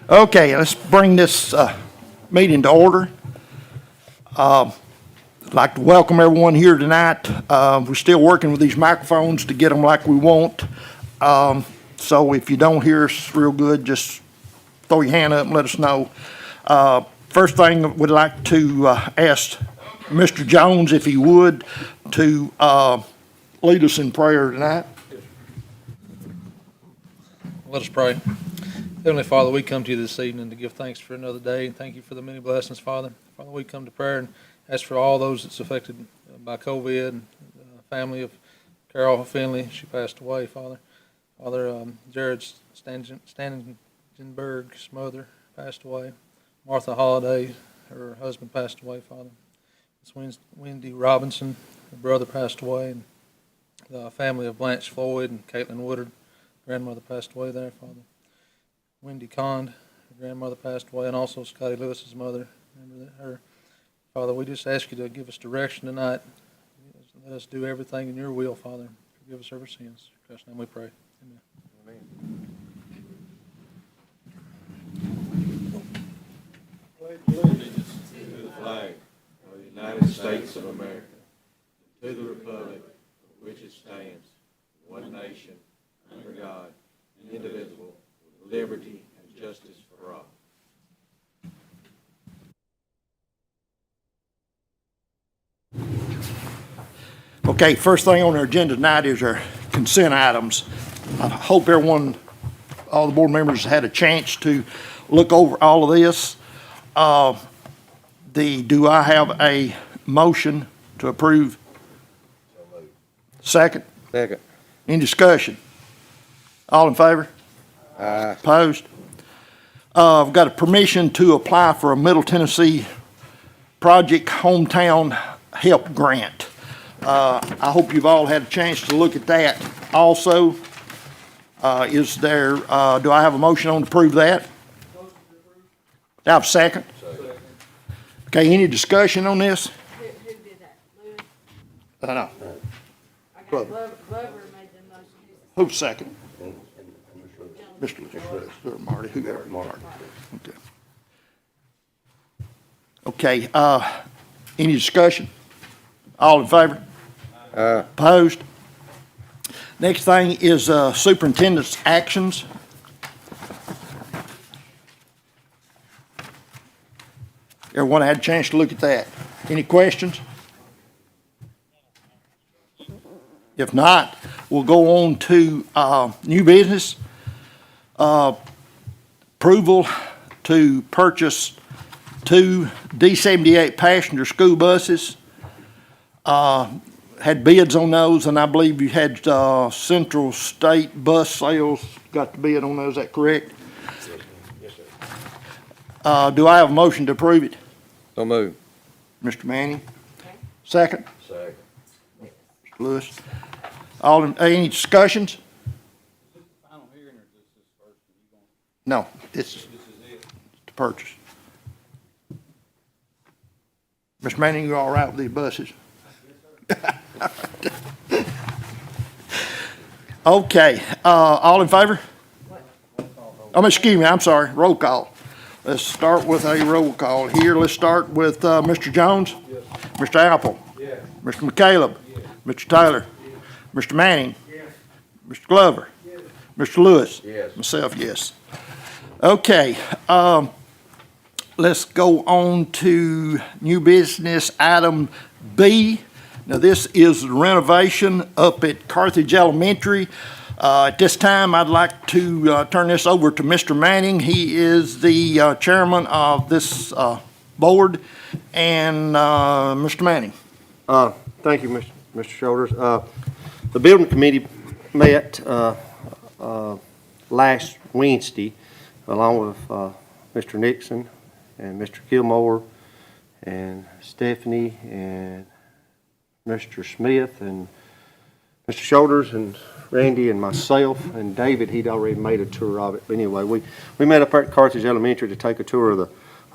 Okay, let's bring this meeting to order. I'd like to welcome everyone here tonight. We're still working with these microphones to get them like we want. So if you don't hear us real good, just throw your hand up and let us know. First thing, we'd like to ask Mr. Jones, if he would, to lead us in prayer tonight. Let us pray. Heavenly Father, we come to you this evening to give thanks for another day, and thank you for the many blessings, Father. Father, we come to prayer and ask for all those that's affected by COVID, and the family of Carol Finley, she passed away, Father. Father, Jared Stangenberg's mother passed away. Martha Holliday, her husband passed away, Father. It's Wendy Robinson, her brother passed away, and the family of Blanche Floyd and Caitlin Woodard, grandmother passed away there, Father. Wendy Cond, her grandmother passed away, and also Scotty Lewis's mother. Remember her. Father, we just ask you to give us direction tonight. Let us do everything in your will, Father. Forgive us our sins. In Christ's name we pray. Amen. Pledge allegiance to the flag of the United States of America, to the republic for which it stands, one nation, under God, indivisible, with liberty and justice for all. Okay, first thing on our agenda tonight is our consent items. I hope everyone, all the board members had a chance to look over all of this. Do I have a motion to approve? Second? Second. Any discussion? All in favor? Aye. Opposed? I've got a permission to apply for a Middle Tennessee Project Hometown Help Grant. I hope you've all had a chance to look at that. Also, do I have a motion on to approve that? Do I have a second? Okay, any discussion on this? Who did that? Lewis? No. I got Glover. Glover made the motion. Who's second? Mr. Lewis, or Marty, whoever. Marty. Okay, any discussion? All in favor? Opposed? Next thing is superintendent's actions. Everyone had a chance to look at that. Any questions? If not, we'll go on to new business. Approval to purchase 2 D78 passenger school buses. Had bids on those, and I believe you had Central State Bus Sales got the bid on those. Is that correct? Yes, sir. Do I have a motion to approve it? So move. Mr. Manning? Second? Second. Mr. Lewis? Any discussions? Final hearing, or is this first? No, it's to purchase. Mr. Manning, you all right with these buses? Okay, all in favor? Excuse me, I'm sorry, roll call. Let's start with a roll call here. Let's start with Mr. Jones. Yes. Mr. Apple. Yes. Mr. McCaleb. Yes. Mr. Taylor. Yes. Mr. Manning. Yes. Mr. Glover. Yes. Mr. Lewis. Yes. Myself, yes. Okay, let's go on to new business item B. Now, this is the renovation up at Carthage Elementary. At this time, I'd like to turn this over to Mr. Manning. He is the chairman of this board. And Mr. Manning. Thank you, Mr. Shoulders. The building committee met last Wednesday along with Mr. Nixon and Mr. Gilmore and Stephanie and Mr. Smith and Mr. Shoulders and Randy and myself and David. He'd already made a tour of it. But anyway, we met up there at Carthage Elementary to take a tour of the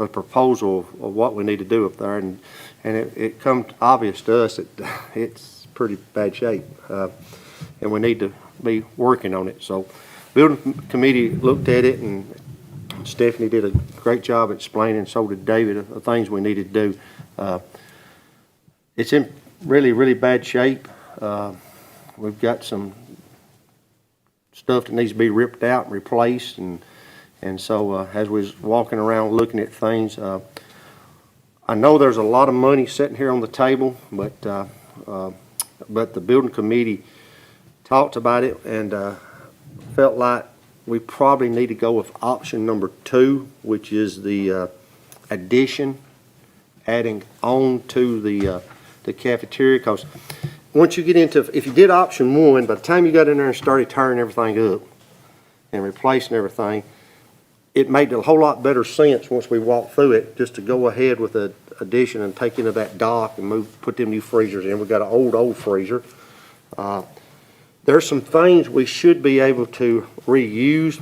proposal of what we need to do up there, and it come obvious to us that it's pretty bad shape, and we need to be working on it. So, building committee looked at it and Stephanie did a great job explaining, so did David, the things we needed to do. It's in really, really bad shape. We've got some stuff that needs to be ripped out and replaced, and so as we was walking around looking at things, I know there's a lot of money sitting here on the table, but the building committee talked about it and felt like we probably need to go with option number 2, which is the addition, adding on to the cafeteria. Because once you get into, if you did option 1, by the time you got in there and started tearing everything up and replacing everything, it made a whole lot better sense once we walked through it just to go ahead with the addition and take into that dock and put them new freezers in. We've got an old freezer. There's some things we should be able to reuse,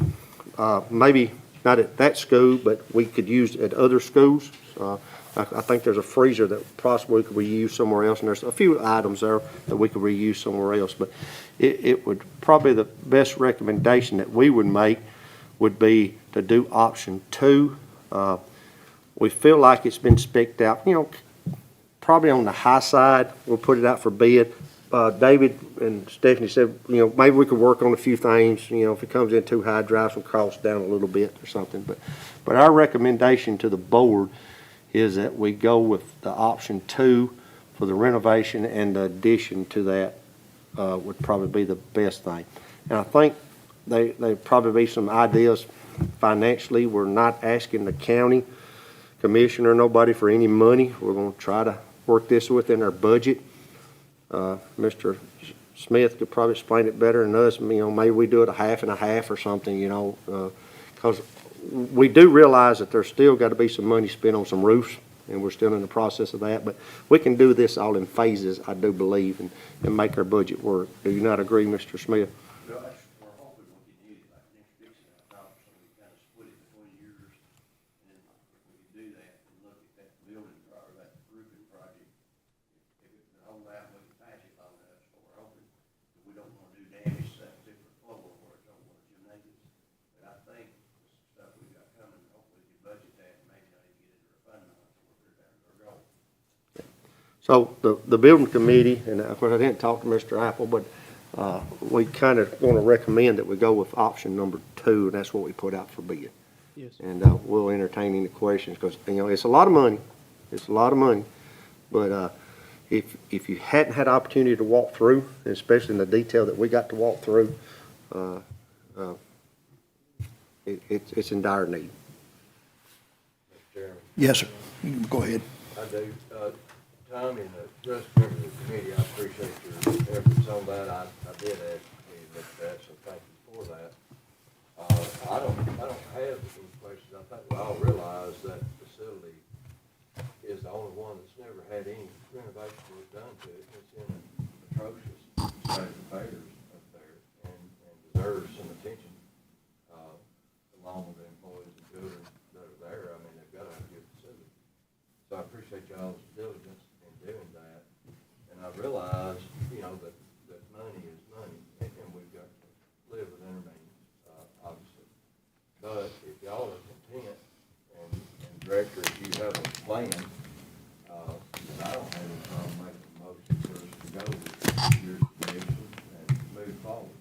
maybe not at that school, but we could use at other schools. I think there's a freezer that possibly could be reused somewhere else, and there's a few items there that we could reuse somewhere else. But it would probably, the best recommendation that we would make would be to do option 2. We feel like it's been spec'd out, probably on the high side. We'll put it out for bid. David and Stephanie said, maybe we could work on a few things, if it comes in too high, drive some costs down a little bit or something. But our recommendation to the board is that we go with the option 2 for the renovation, and the addition to that would probably be the best thing. And I think there'd probably be some ideas financially. We're not asking the county commissioner, nobody, for any money. We're going to try to work this within our budget. Mr. Smith could probably explain it better than us. Maybe we do it a half and a half or something, because we do realize that there's still got to be some money spent on some roofs, and we're still in the process of that. But we can do this all in phases, I do believe, and make our budget work. Do you not agree, Mr. Smith? Well, that's, we're hoping we can use it like next fixing our top, so we kind of split it between years. And if we can do that and look at that building or that roofing project, if it can hold out, we can patch it long enough, so we're hoping that we don't want to do damage to that particular floor where it's over the gymnasium. But I think the stuff we got coming, hopefully we can budget that and maybe not even get it to refund on it, so we're down our goal. So the building committee, and of course I didn't talk to Mr. Apple, but we kind of want to recommend that we go with option number 2, and that's what we put out for bid. Yes. And we'll entertain any questions, because it's a lot of money. It's a lot of money. But if you hadn't had opportunity to walk through, especially in the detail that we got to walk through, it's in dire need. Mr. Chairman, Yes, sir. Go ahead. I do. Tom and the rest of members of the committee, I appreciate your efforts on that. I did ask you to look at that, so thank you for that. I don't have any questions. I think we all realize that facility is the only one that's never had any renovation was done to it. It's in an atrocious state of affairs up there, and deserves some attention, along with the employees and children that are there. I mean, they've got to have a good facility. So I appreciate y'all's diligence in doing that. And I realize, that money is money, and we've got to live within our means, obviously. But if y'all are content, and Director, if you have a plan, then I don't have any problem making a motion for us to go with your suggestions and move forward.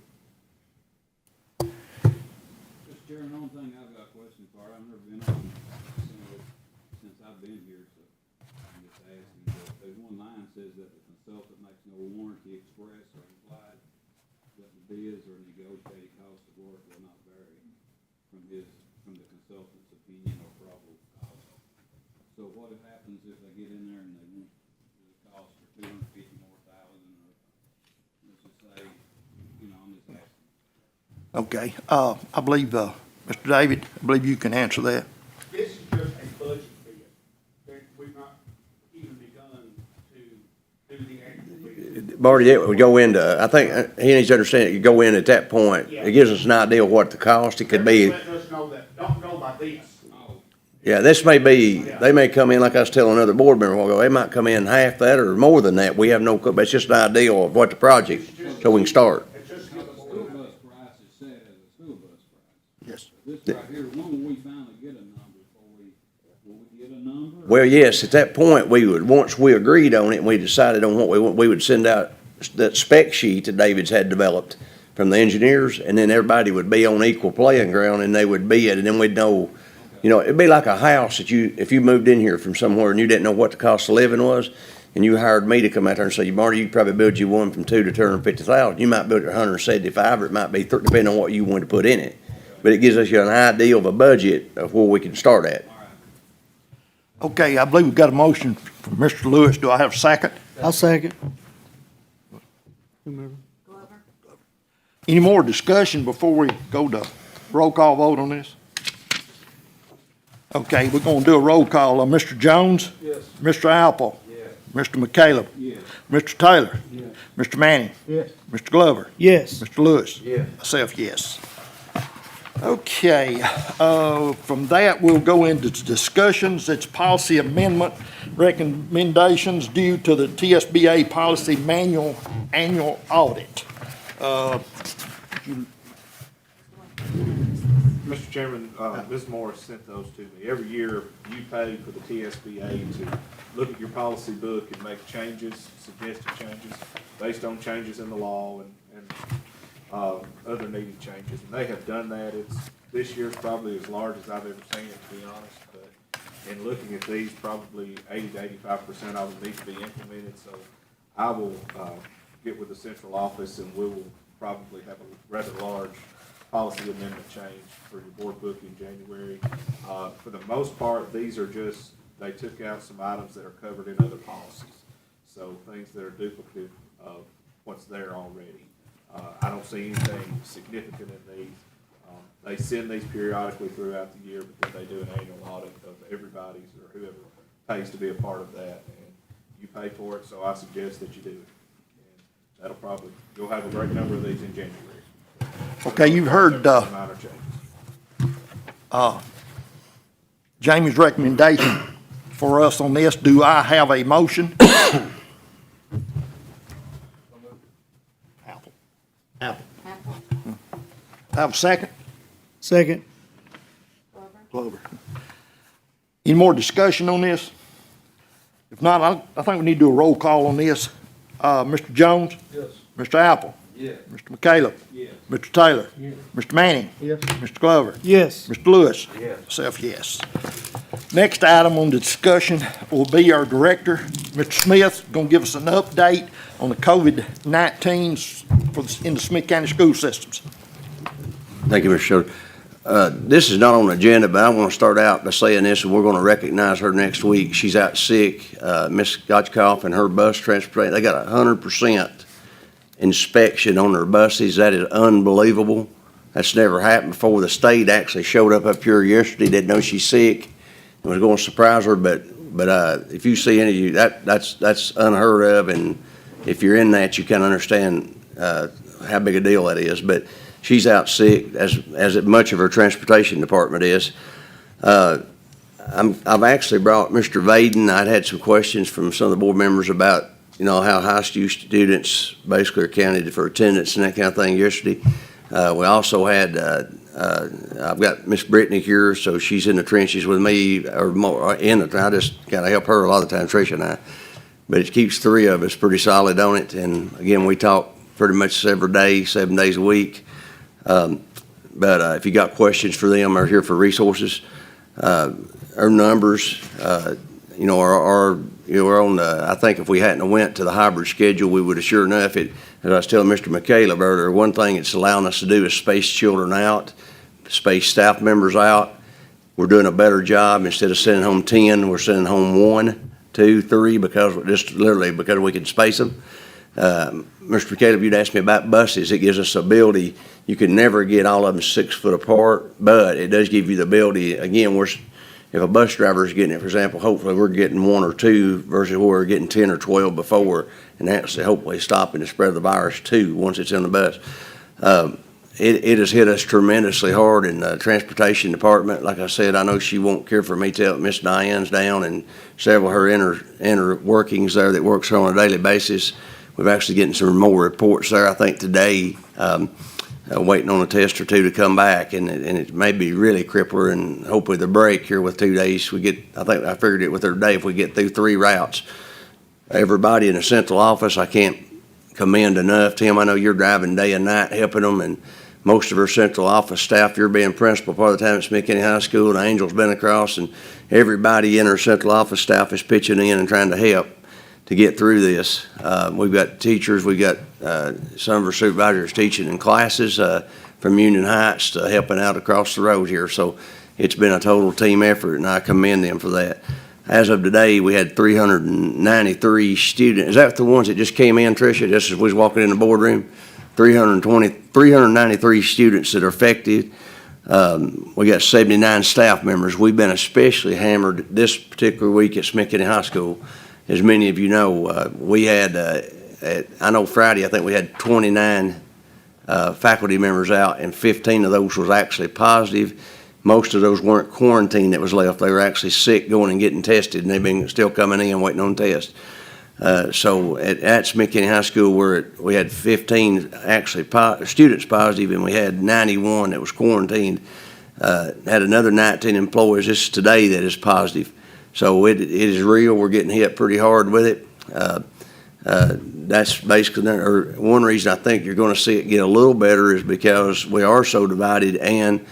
Mr. Chairman, the only thing I've got a question for, I've never been on, since I've been here, so I'm just asking, but there's one line that says that the consultant makes no warranty express or implied that the bids or negotiated cost of work will not vary from the consultant's opinion or probable cost. So what happens if they get in there and they want the cost for $250,000 more, or let's just say, I'm just asking. Okay. I believe, Mr. David, I believe you can answer that. This is just a budget bid. We've not even begun to do the actual bid. Marty, it would go into, I think he needs to understand, you go in at that point, it gives us an idea of what the cost, it could be. Let us know that, don't go by this. Yeah, this may be, they may come in, like I was telling another board member a while ago, they might come in half that or more than that. We have no clue, but it's just an idea of what the project, so we can start. It's just The school bus price is set as a school bus price. Yes. This right here, when we finally Well, yes, at that point, once we agreed on it and we decided on what we would send out that spec sheet that David's had developed from the engineers, and then everybody would be on equal playing ground and they would bid, and then we'd know, it'd be like a house that if you moved in here from somewhere and you didn't know what the cost of living was, and you hired me to come out there and say, Marty, you could probably build you one from 2 to 250,000. You might build it 175, or it might be, depending on what you want to put in it. But it gives us an idea of a budget of where we can start at. Okay, I believe we've got a motion from Mr. Lewis. Do I have a second? I'll second. Glover? Any more discussion before we go to roll call vote on this? Okay, we're gonna do a roll call on Mr. Jones? Yes. Mr. Apple? Yes. Mr. McCaleb? Yes. Mr. Taylor? Yes. Mr. Manning? Yes. Mr. Glover? Yes. Mr. Lewis? Yes. Myself, yes. Okay, from that, we'll go into discussions. It's policy amendment recommendations due to the TSBA policy manual annual audit. Mr. Chairman, Ms. Morris sent those to me. Every year, you pay for the TSBA to look at your policy book and make changes, suggested changes, based on changes in the law and other needed changes. And they have done that. This year's probably as large as I've ever seen it, to be honest. But in looking at these, probably 80 to 85% of them need to be implemented. So I will get with the central office and we will probably have a rather large policy amendment change for your board book in January. For the most part, these are just, they took out some items that are covered in other policies. So things that are duplicative of what's there already. I don't see anything significant in these. They send these periodically throughout the year, but then they do an annual audit of everybody's or whoever pays to be a part of that. And you pay for it, so I suggest that you do it. And that'll probably, you'll have a great number of these in January. Okay, you've heard, Minor changes. Jamie's recommendation for us on this. Do I have a motion? Apple. Apple? Have a second? Second. Glover? Glover. Any more discussion on this? If not, I think we need to do a roll call on this. Mr. Jones? Yes. Mr. Apple? Yes. Mr. McCaleb? Yes. Mr. Taylor? Yes. Mr. Manning? Yes. Mr. Glover? Yes. Mr. Lewis? Yes. Myself, yes. Next item on the discussion will be our director, Mr. Smith, going to give us an update on the COVID-19 in the Smith County school systems. Thank you, Mr. Schroeder. This is not on the agenda, but I want to start out by saying this, and we're going to recognize her next week. She's out sick. Ms. Gotchkoff and her bus transportation, they got 100% inspection on their buses. That is unbelievable. That's never happened before. The state actually showed up here yesterday, didn't know she's sick, and was going to surprise her, but if you see any of you, that's unheard of, and if you're in that, you can understand how big a deal that is. But she's out sick, as much of her transportation department is. I've actually brought Mr. Vaden. I'd had some questions from some of the board members about, how high school students basically are counted for attendance and that kind of thing yesterday. We also had, I've got Miss Brittany here, so she's in the trenches with me, or more I just gotta help her a lot of the time, Tricia and I. But it keeps three of us pretty solid on it, and again, we talk pretty much every day, 7 days a week. But if you got questions for them, are here for resources. Our numbers, we're on the, I think if we hadn't went to the hybrid schedule, we would have sure enough, as I was telling Mr. McCaleb earlier, one thing it's allowing us to do is space children out, space staff members out. We're doing a better job. Instead of sending home 10, we're sending home 1, 2, 3, because we can space them. Mr. McCaleb, you'd asked me about buses. It gives us the ability, you can never get all of them 6 foot apart, but it does give you the ability, again, if a bus driver is getting it, for example, hopefully we're getting 1 or 2 versus where we're getting 10 or 12 before, and that's hopefully stopping the spread of the virus too once it's in the bus. It has hit us tremendously hard in the transportation department. Like I said, I know she won't care for me to tell Miss Diane's down and several of her inner workings there that works on a daily basis. We've actually getting some more reports there. I think today, waiting on a test or two to come back, and it may be really crippler, and hopefully the break here with 2 days, I figured it with her today, if we get through 3 routes. Everybody in the central office, I can't commend enough. Tim, I know you're driving day and night helping them, and most of our central office staff, you're being principal part of the time at Smith County High School, and Angel's been across, and everybody in our central office staff is pitching in and trying to help to get through this. We've got teachers, we've got some of our supervisors teaching in classes from Union Heights to helping out across the road here. So it's been a total team effort, and I commend them for that. As of today, we had 393 students. Is that the ones that just came in, Tricia, just as we was walking in the boardroom? 393 students that are affected. We got 79 staff members. We've been especially hammered this particular week at Smith County High School. As many of you know, we had, I know Friday, I think we had 29 faculty members out, and 15 of those was actually positive. Most of those weren't quarantined that was left. They were actually sick going and getting tested, and they've been still coming in waiting on tests. So at Smith County High School, we had 15 actually students positive, and we had 91 that was quarantined. Had another 19 employees. This is today that is positive. So it is real. We're getting hit pretty hard with it. That's basically, or one reason I think you're going to see it get a little better is because we are so divided, and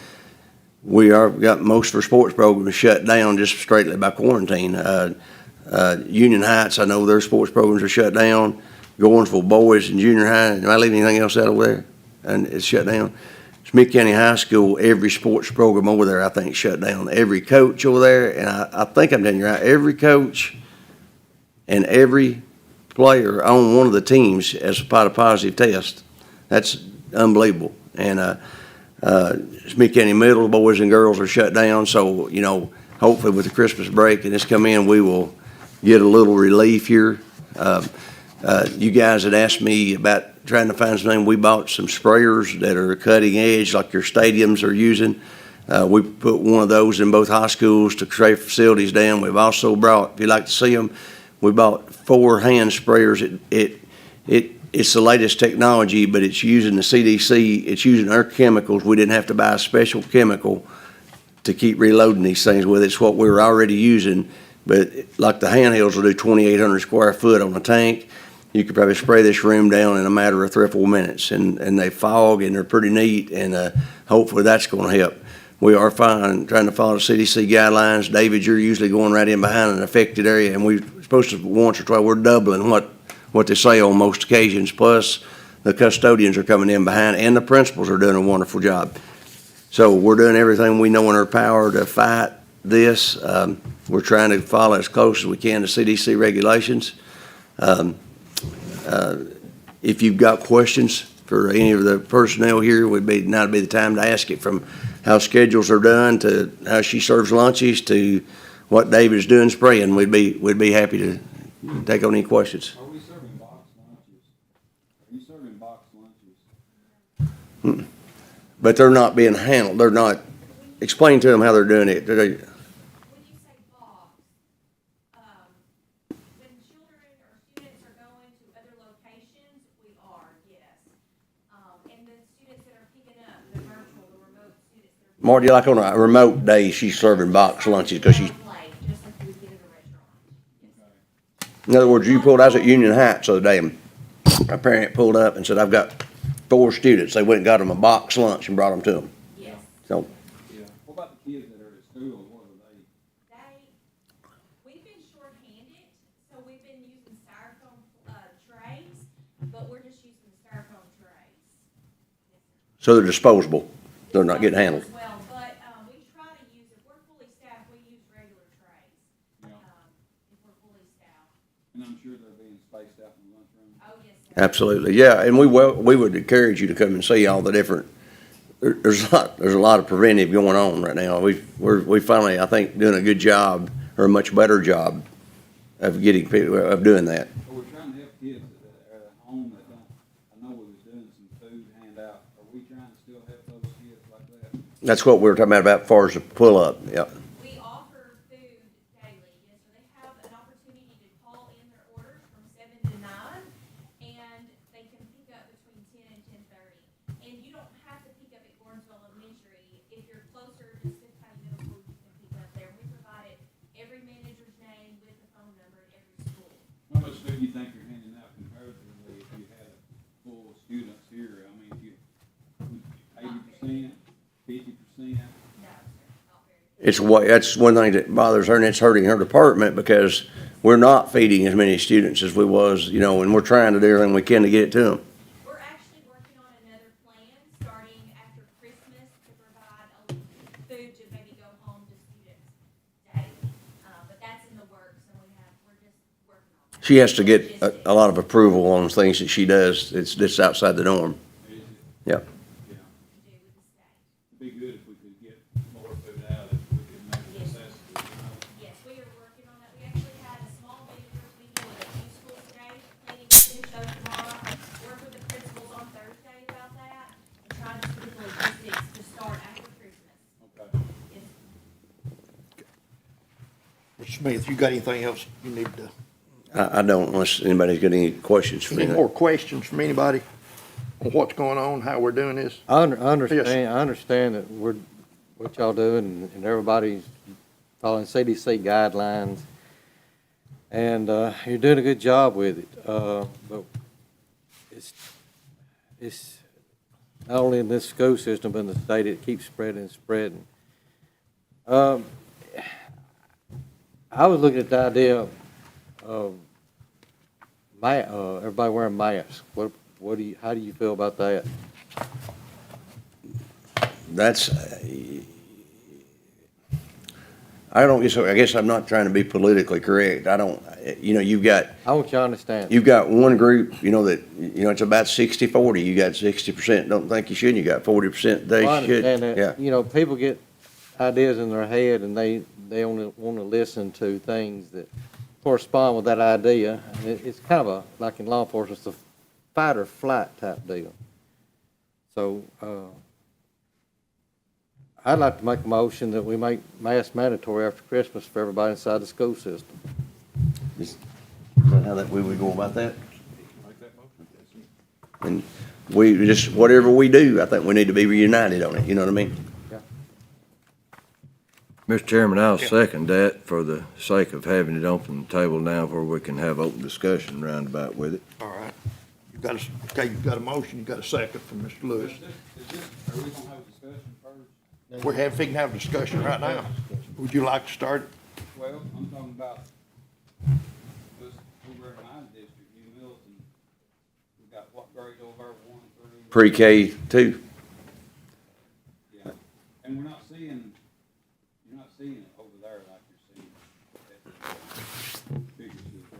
we got most of our sports programs shut down just straightly by quarantine. Union Heights, I know their sports programs are shut down. Gornsville boys and junior high. Am I leaving anything else out over there? And it's shut down. Smith County High School, every sports program over there, I think, shut down. Every coach over there, and I think I'm telling you right, every coach and every player on one of the teams has had a positive test. That's unbelievable. And Smith County Middle boys and girls are shut down. So, you know, hopefully with the Christmas break and this come in, we will get a little relief here. You guys had asked me about trying to find something. We bought some sprayers that are cutting edge, like your stadiums are using. We put one of those in both high schools to spray facilities down. We've also brought, if you'd like to see them, we bought 4 hand sprayers. It's the latest technology, but it's using the CDC. It's using our chemicals. We didn't have to buy a special chemical to keep reloading these things with. It's what we were already using, but like the handhelds will do 2,800 square foot on a tank. You could probably spray this room down in a matter of 3 or 4 minutes, and they fog, and they're pretty neat, and hopefully that's going to help. We are trying to follow the CDC guidelines. David, you're usually going right in behind an affected area, and we're supposed to once or twice, we're doubling what they say on most occasions, plus the custodians are coming in behind, and the principals are doing a wonderful job. So we're doing everything we know in our power to fight this. We're trying to follow as close as we can to CDC regulations. If you've got questions for any of the personnel here, now would be the time to ask it, from how schedules are done to how she serves lunches to what David is doing spraying. We'd be happy to take on any questions. Are we serving box lunches? Are you serving box lunches? But they're not being handled. They're not. Explain to them how they're doing it. When you say box, when children or students are going to other locations, we are, yes. And the students that are picking up, the virtual, the remote students that are. Marty, like on a remote day, she's serving box lunches because she's. Play, just like we would get at a restaurant. In other words, I was at Union Heights the other day, and a parent pulled up and said, I've got 4 students. They went and got them a box lunch and brought them to them. Yes. So, Yeah. What about the kids that are at school? What are they? We've been shorthanded, so we've been using styrofoam trays, but we're just using the styrofoam trays. so they're disposable. They're not getting handled. As well, but we try to use, if we're fully staffed, we use regular trays. Yeah. If we're fully staffed. And I'm sure they're being spaced out in the lunchroom. Oh, yes, sir. Absolutely, yeah, and we would encourage you to come and see all the different. There's a lot of preventive going on right now. We finally, I think, doing a good job, or a much better job of getting people of doing that. But we're trying to help kids that are at home that don't, I know we was doing some food handout. Are we trying to still help those kids like that? That's what we were talking about as far as the pull up. Yeah. We offer food daily, yes, so they have an opportunity to call in their orders from 7 to 9, and they can pick up between 10 and 10:30. And you don't you think you're handing out comparatively if you had full students here? I mean, if you, 80%, 50%? No, sir, not very. That's one thing that bothers her, and it's hurting her department because we're not feeding as many students as we was, and we're trying to do everything we can to get it to them. We're actually working on another plan, starting after Christmas, to provide food to maybe go home to students daily. But that's in the works, and we're just working on that. She has to get a lot of approval on things that she does. It's outside the norm. Is it? Yeah. Yeah. To do with the state. It'd be good if we could get more food out, if we could make it accessible, Yes, we are working on that. We actually had a small visitors meeting with a few schools today, planning to finish those tomorrow. Work with the principals on Thursday about that, and try to see the logistics to start after Christmas. Okay. Yes. Mr. Smith, you got anything else you need to, I don't, unless anybody's got any questions for me. any more questions from anybody on what's going on, how we're doing this? I understand that what y'all doing, and everybody's following CDC guidelines, and you're doing a good job with it. But it's not only in this school system, but in the state, it keeps spreading and spreading. I was looking at the idea of everybody wearing masks. How do you feel about that? That's, I guess I'm not trying to be politically correct. I don't, you've got, I want you to understand. you've got one group, that, it's about 60-40. You got 60% don't think you should, you got 40% they Well, I should. understand Yeah. that, people get ideas in their head and they only want to listen to things that correspond with that idea. And it's kind of like in law enforcement, it's a fight or flight type deal. So, I'd like to make a motion that we make mask mandatory after Christmas for everybody inside the school system. Is that how that we would go about that? And we just, whatever we do, I think we need to be reunited on it, you know what I mean? Mr. Chairman, I'll second that for the sake of having it open the table now where we can have open discussion roundabout with it. All right. You've got a motion, you've got a second from Mr. Lewis. Are we gonna have a discussion first? We're having to have a discussion right now. Would you like to start? Well, I'm talking about this over in my district, New Milton. We got what grade over 1 through? Pre-K too. Yeah, and you're not seeing it over there like you're seeing at the figures is right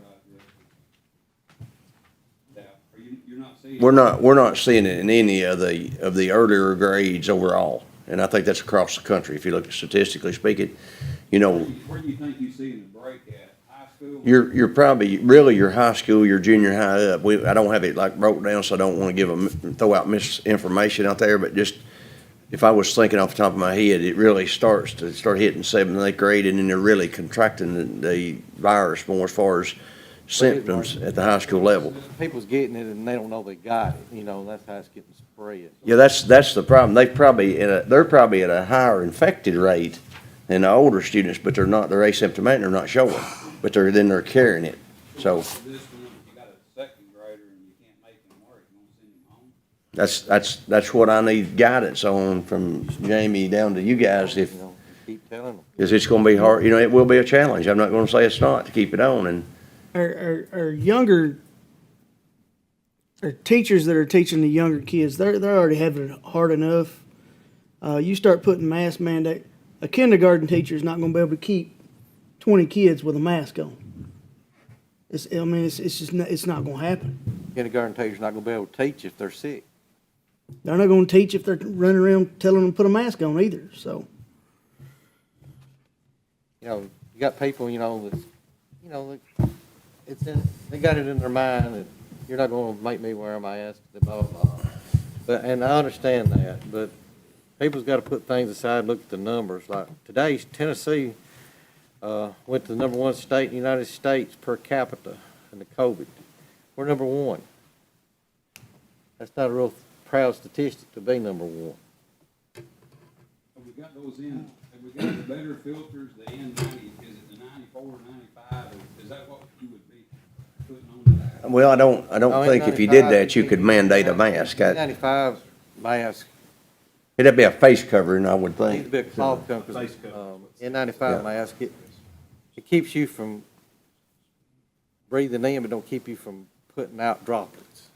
there. Yeah, you're not seeing. We're not seeing it in any of the earlier grades overall. And I think that's across the country. If you look at statistically speaking, Where do you think you're seeing the break at? High school? you're probably, really your high school, your junior high up. I don't have it like broke down, so I don't want to throw out misinformation out there, but just, if I was thinking off the top of my head, it really starts to hitting 7th and 8th grade, and then they're really contracting the virus more as far as symptoms at the high school level. People's getting it and they don't know they got it, that's how it's getting spread. Yeah, that's the problem. They're probably at a higher infected rate than the older students, but they're asymptomatic, they're not showing, but they're carrying it. So This one, if you got a second grader and you can't make him work, you won't send him home? that's what I need guidance on from Jamie down to you guys, Keep telling them. because it's gonna be hard, it will be a challenge. I'm not gonna say it's not to keep it on, and Our younger, our teachers that are teaching the younger kids, they're already having it hard enough. You start putting mask mandate, a kindergarten teacher is not going to be able to keep 20 kids with a mask on. It's just not, it's not going to happen. Kindergarten teacher's not gonna be able to teach if they're sick. They're not going to teach if they're running around telling them to put a mask on either. So You got people, they got it in their mind that you're not gonna make me wear a mask, blah, blah, blah. And I understand that, but people's gotta put things aside and look at the numbers. Like today, Tennessee, went to the #1 state in the United States per capita in the COVID. We're #1. That's not a real proud statistic to be #1. Have we got those in, have we got the better filters, the N90, is it the 94, 95, is that what you would be? putting on the Well, I don't Oh, think if you did that, you could mandate a mask. N95 mask, It'd be a face covering, I would needs think. to be a cloth cover, 'cause, Face cover. N95 mask, it keeps you from breathing in, but don't keep you from putting out droplets.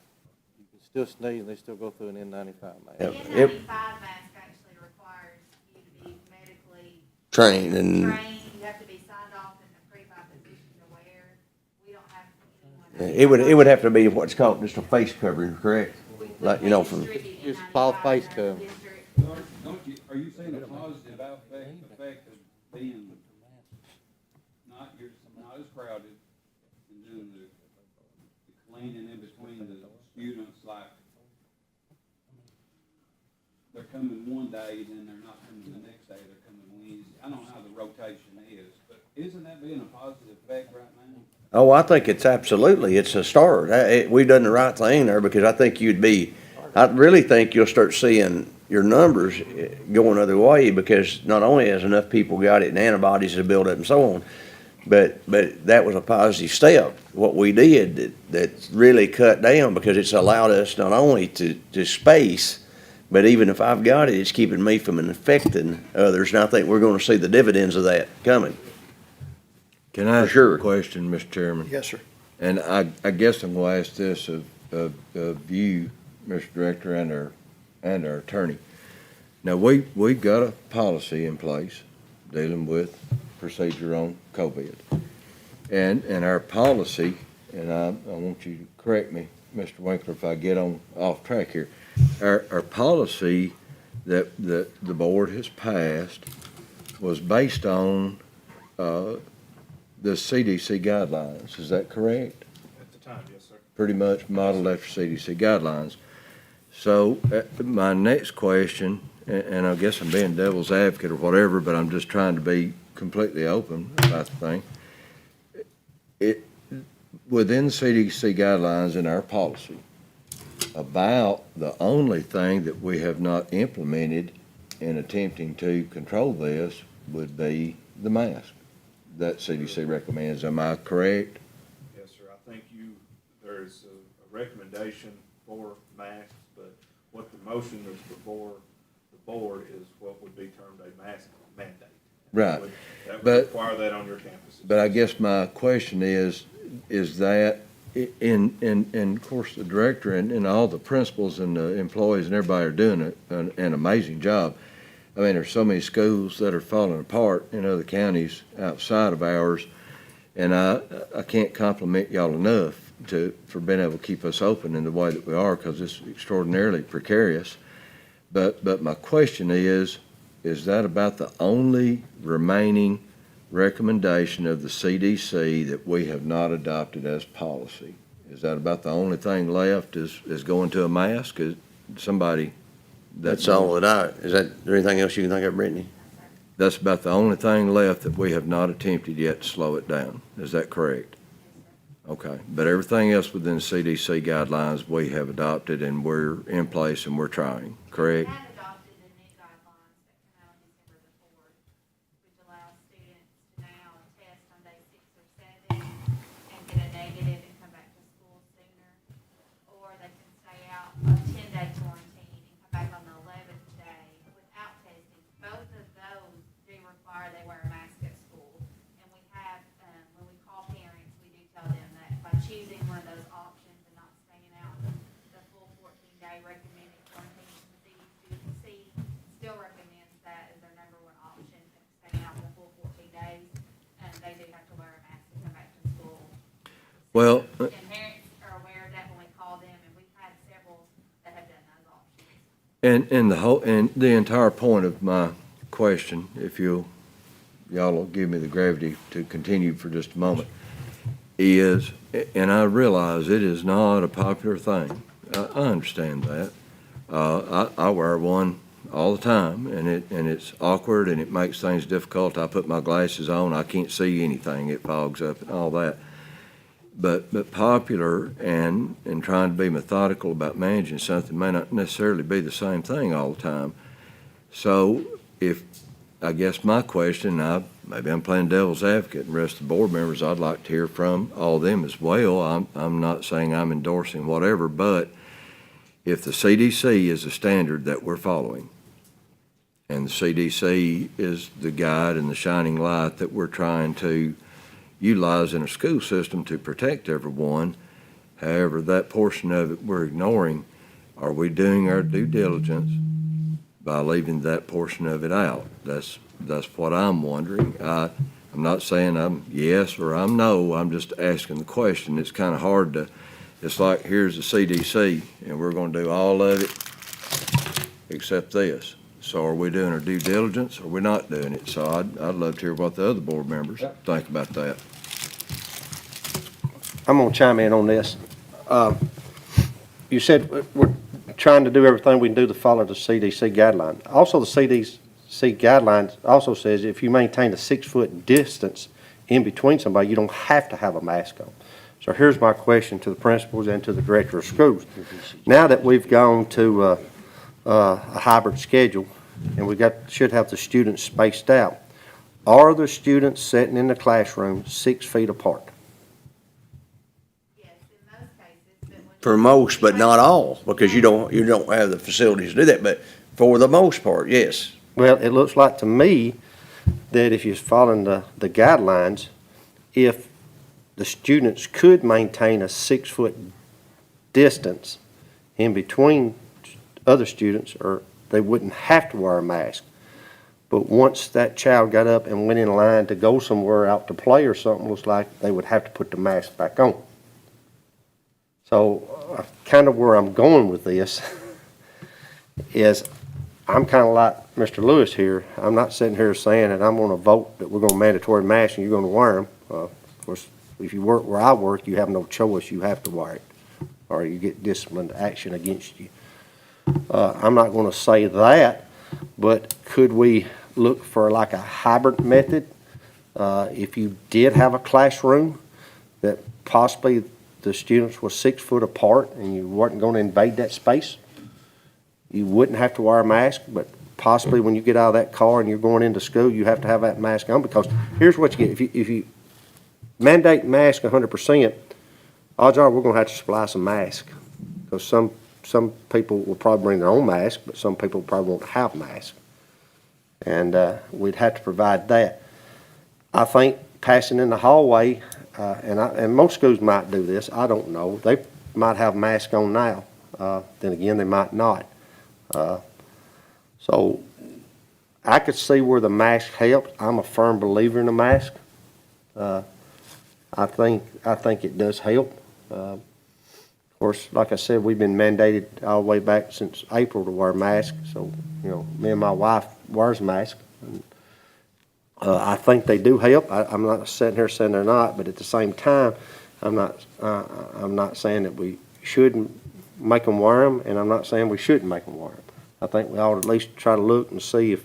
You can still sneeze and they still go through an N95 mask. The Yep. N95 mask actually requires you to be medically Trained and, trained, you have to be signed off in the pre-buy position to wear. We don't have anyone. it would have to be what's called just a face covering, correct? Like, you know, from, Just cloth face cover. Don't you, are you saying a positive effect of being not as crowded and doing the cleaning in between the students, like they're coming one day, then they're not coming the next day, they're coming Wednesday. I don't know how the rotation is, but isn't that being a positive effect right now? oh, I think it's a start. We've done the right thing there because I think I really think you'll start seeing your numbers going the other way because not only has enough people got it and antibodies have built up and so on, but that was a positive step, what we did that really cut down because it's allowed us not only to space, but even if I've got it, it's keeping me from infecting others. And I think we're going to see the dividends of that coming. Can I ask sure. you a question, Mr. Chairman? Yes, sir. And I guess I'm gonna ask this of you, Mr. Director, and our attorney. Now, we've got a policy in place dealing with procedure on COVID. And our policy, and I want you to correct me, Mr. Winkler, if I get off track here. Our policy that the board has passed was based on, the CDC guidelines. Is that correct? At the time, yes, sir. Pretty much modeled after CDC guidelines. So my next question, and I guess I'm being devil's advocate or whatever, but I'm just trying to be completely open about the thing. Within the CDC guidelines in our policy, about the only thing that we have not implemented in attempting to control this would be the mask that CDC recommends. Am I correct? Yes, sir. I think there's a recommendation for masks, but what the motion is before the board is what would be termed a mask mandate. Right. That would But- require that on your campuses. But I guess my question is that in of course, the director and all the principals and the employees and everybody are doing an amazing job. I mean, there's so many schools that are falling apart in other counties outside of ours, and I can't compliment y'all enough for being able to keep us open in the way that we are, because it's extraordinarily precarious. But my question is that about the only remaining recommendation of the CDC that we have not adopted as policy? Is that about the only thing left is going to a mask? Is somebody? That's all is there anything else you can think of, Brittany? That's about the only thing left that we have not attempted yet to slow it down. Is that correct? Okay, but everything else within the CDC guidelines we have adopted and we're in place and we're trying, correct? We have adopted the new guidelines that came out on December the 4th, which allows students to now test on day 6 or 7 and get a negative and come back to school sooner. Or they can stay out a 10-day quarantine and come back on the 11th day without testing. Both of those do require they wear a mask at school. And we have, when we call parents, we do tell them that by choosing one of those options and not staying out the full 14-day recommended quarantine from the CDC, still recommends that as their number one option, staying out the full 14 days. And they do have to wear a mask to come back to school. Well, And parents are aware of that when we call them, and we've had several that have done those options. and the entire point of my question, if y'all will give me the gravity to continue for just a moment, is, and I realize it is not a popular thing. I understand that. I wear one all the time, and it's awkward, and it makes things difficult. I put my glasses on, I can't see anything. It fogs up and all that. But popular and trying to be methodical about managing something may not necessarily be the same thing all the time. So I guess my question, I maybe I'm playing devil's advocate, and the rest of the board members, I'd like to hear from all of them as well. I'm not saying I'm endorsing whatever, but if the CDC is a standard that we're following, and the CDC is the guide and the shining light that we're trying to utilize in a school system to protect everyone, however, that portion of it we're ignoring, are we doing our due diligence by leaving that portion of it out? That's what I'm wondering. I'm not saying I'm yes or I'm no, I'm just asking the question. It's kind of hard to, it's like, here's the CDC, and we're going to do all of it except this. So are we doing our due diligence, or are we not doing it? So I'd love to hear what the other board members think about that. I'm gonna chime in on this. You said we're trying to do everything we can do to follow the CDC guideline. Also, the CDC guidelines also says if you maintain a 6-foot distance in between somebody, you don't have to have a mask on. So here's my question to the principals and to the director of schools. Now that we've gone to a hybrid schedule and should have the students spaced out, are the students sitting in the classroom 6 feet apart? For most, but not all, because you don't have the facilities to do that, but for the most part, yes. Well, it looks like to me that if you're following the guidelines, if the students could maintain a 6-foot distance in between other students, or they wouldn't have to wear a mask. But once that child got up and went in line to go somewhere out to play or something, looks like they would have to put the mask back on. So kind of where I'm going with this is I'm kind of like Mr. Lewis here. I'm not sitting here saying that I'm going to vote that we're going to mandatory masks and you're going to wear them. Of course, if you work where I work, you have no choice. You have to wear it, or you get disciplined action against you. I'm not going to say that, but could we look for like a hybrid method? If you did have a classroom that possibly the students were 6 foot apart and you weren't going to invade that space, you wouldn't have to wear a mask, but possibly when you get out of that car and you're going into school, you have to have that mask on, because here's what you get. If you mandate mask 100%, odds are we're going to have to supply some masks, because some people will probably bring their own mask, but some people probably won't have masks. And we'd have to provide that. I think passing in the hallway, and most schools might do this, I don't know. They might have masks on now. Then again, they might not. So I could see where the mask helps. I'm a firm believer in the mask. I think it does help. Of course, like I said, we've been mandated all the way back since April to wear masks. So, me and my wife wears masks. And, I think they do help. I'm not sitting here saying they're not, but at the same time, I'm not saying that we shouldn't make them wear them, and I'm not saying we shouldn't make them wear them. I think we ought to at least try to look and see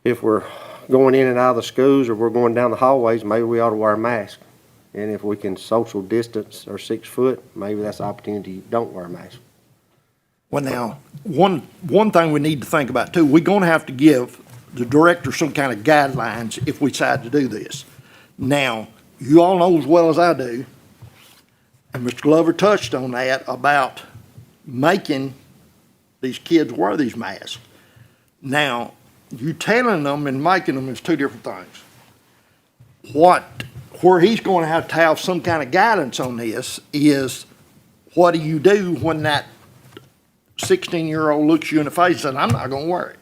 if we're going in and out of the schools or we're going down the hallways, maybe we ought to wear a mask. And if we can social distance or 6 foot, maybe that's an opportunity you don't wear a mask. Well, now, one thing we need to think about too, we're gonna have to give the director some kind of guidelines if we decide to do this. Now, you all know as well as I do, and Mr. Glover touched on that, about making these kids wear these masks. Now, you telling them and making them is two different things. Where he's going to have some kind of guidance on this is, what do you do when that 16-year-old looks you in the face and says, I'm not going to wear it?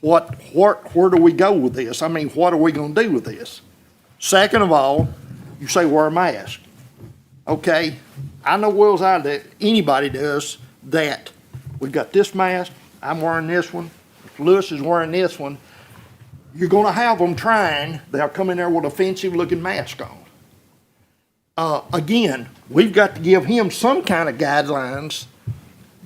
Where do we go with this? I mean, what are we going to do with this? Second of all, you say wear a mask. Okay, I know well as I do, anybody does, that we've got this mask, I'm wearing this one, Lewis is wearing this one. You're going to have them they'll come in there with offensive looking mask on. Again, we've got to give him some kind of guidelines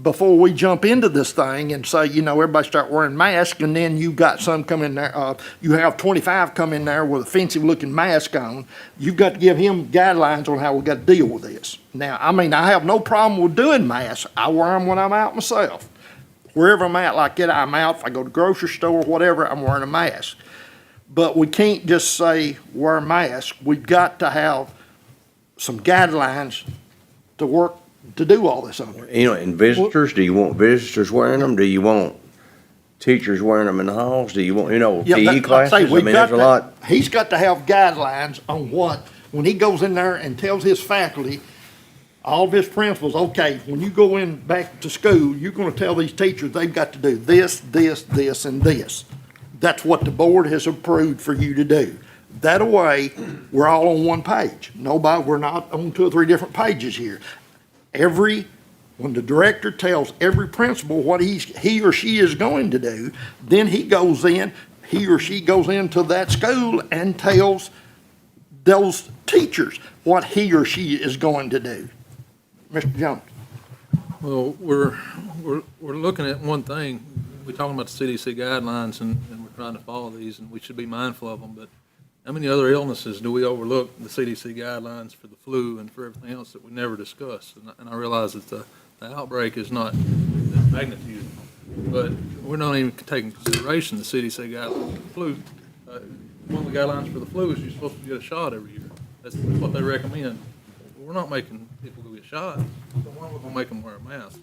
before we jump into this thing and say, everybody start wearing masks, and then you've got some come in there, you have 25 come in there with offensive looking mask on. You've got to give him guidelines on how we got to deal with this. Now, I have no problem with doing masks. I wear them when I'm out myself. Wherever I'm at like that, I'm out. If I go to the grocery store or whatever, I'm wearing a mask. but we can't just say wear a mask. We've got to have some guidelines to work, to do all this under. You know, and visitors, do you want visitors wearing them? Do you want teachers wearing them in the halls? Do you want, Yeah, PE like I say, classes? I we've mean, got there's a lot. He's got to have guidelines on what, when he goes in there and tells his faculty, all of his principals, okay, when you go in back to school, you're gonna tell these teachers they've got to do this, this, this, and this. That's what the board has approved for you to do. That way, we're all on one page. Nobody, we're not on 2 or 3 different pages here. When the director tells every principal what he or she is going to do, then he or she goes into that school and tells those teachers what he or she is going to do. Mr. Jones? Well, we're looking at one thing. We're talking about the CDC guidelines, and we're trying to follow these, and we should be mindful of them. But how many other illnesses do we overlook the CDC guidelines for the flu and for everything else that we never discuss? And I realize that the outbreak is not that magnitude, but we're not even taking consideration the CDC guidelines for the flu. One of the guidelines for the flu is you're supposed to get a shot every year. That's what they recommend. We're not making people go get shot, so why are we gonna make them wear a mask?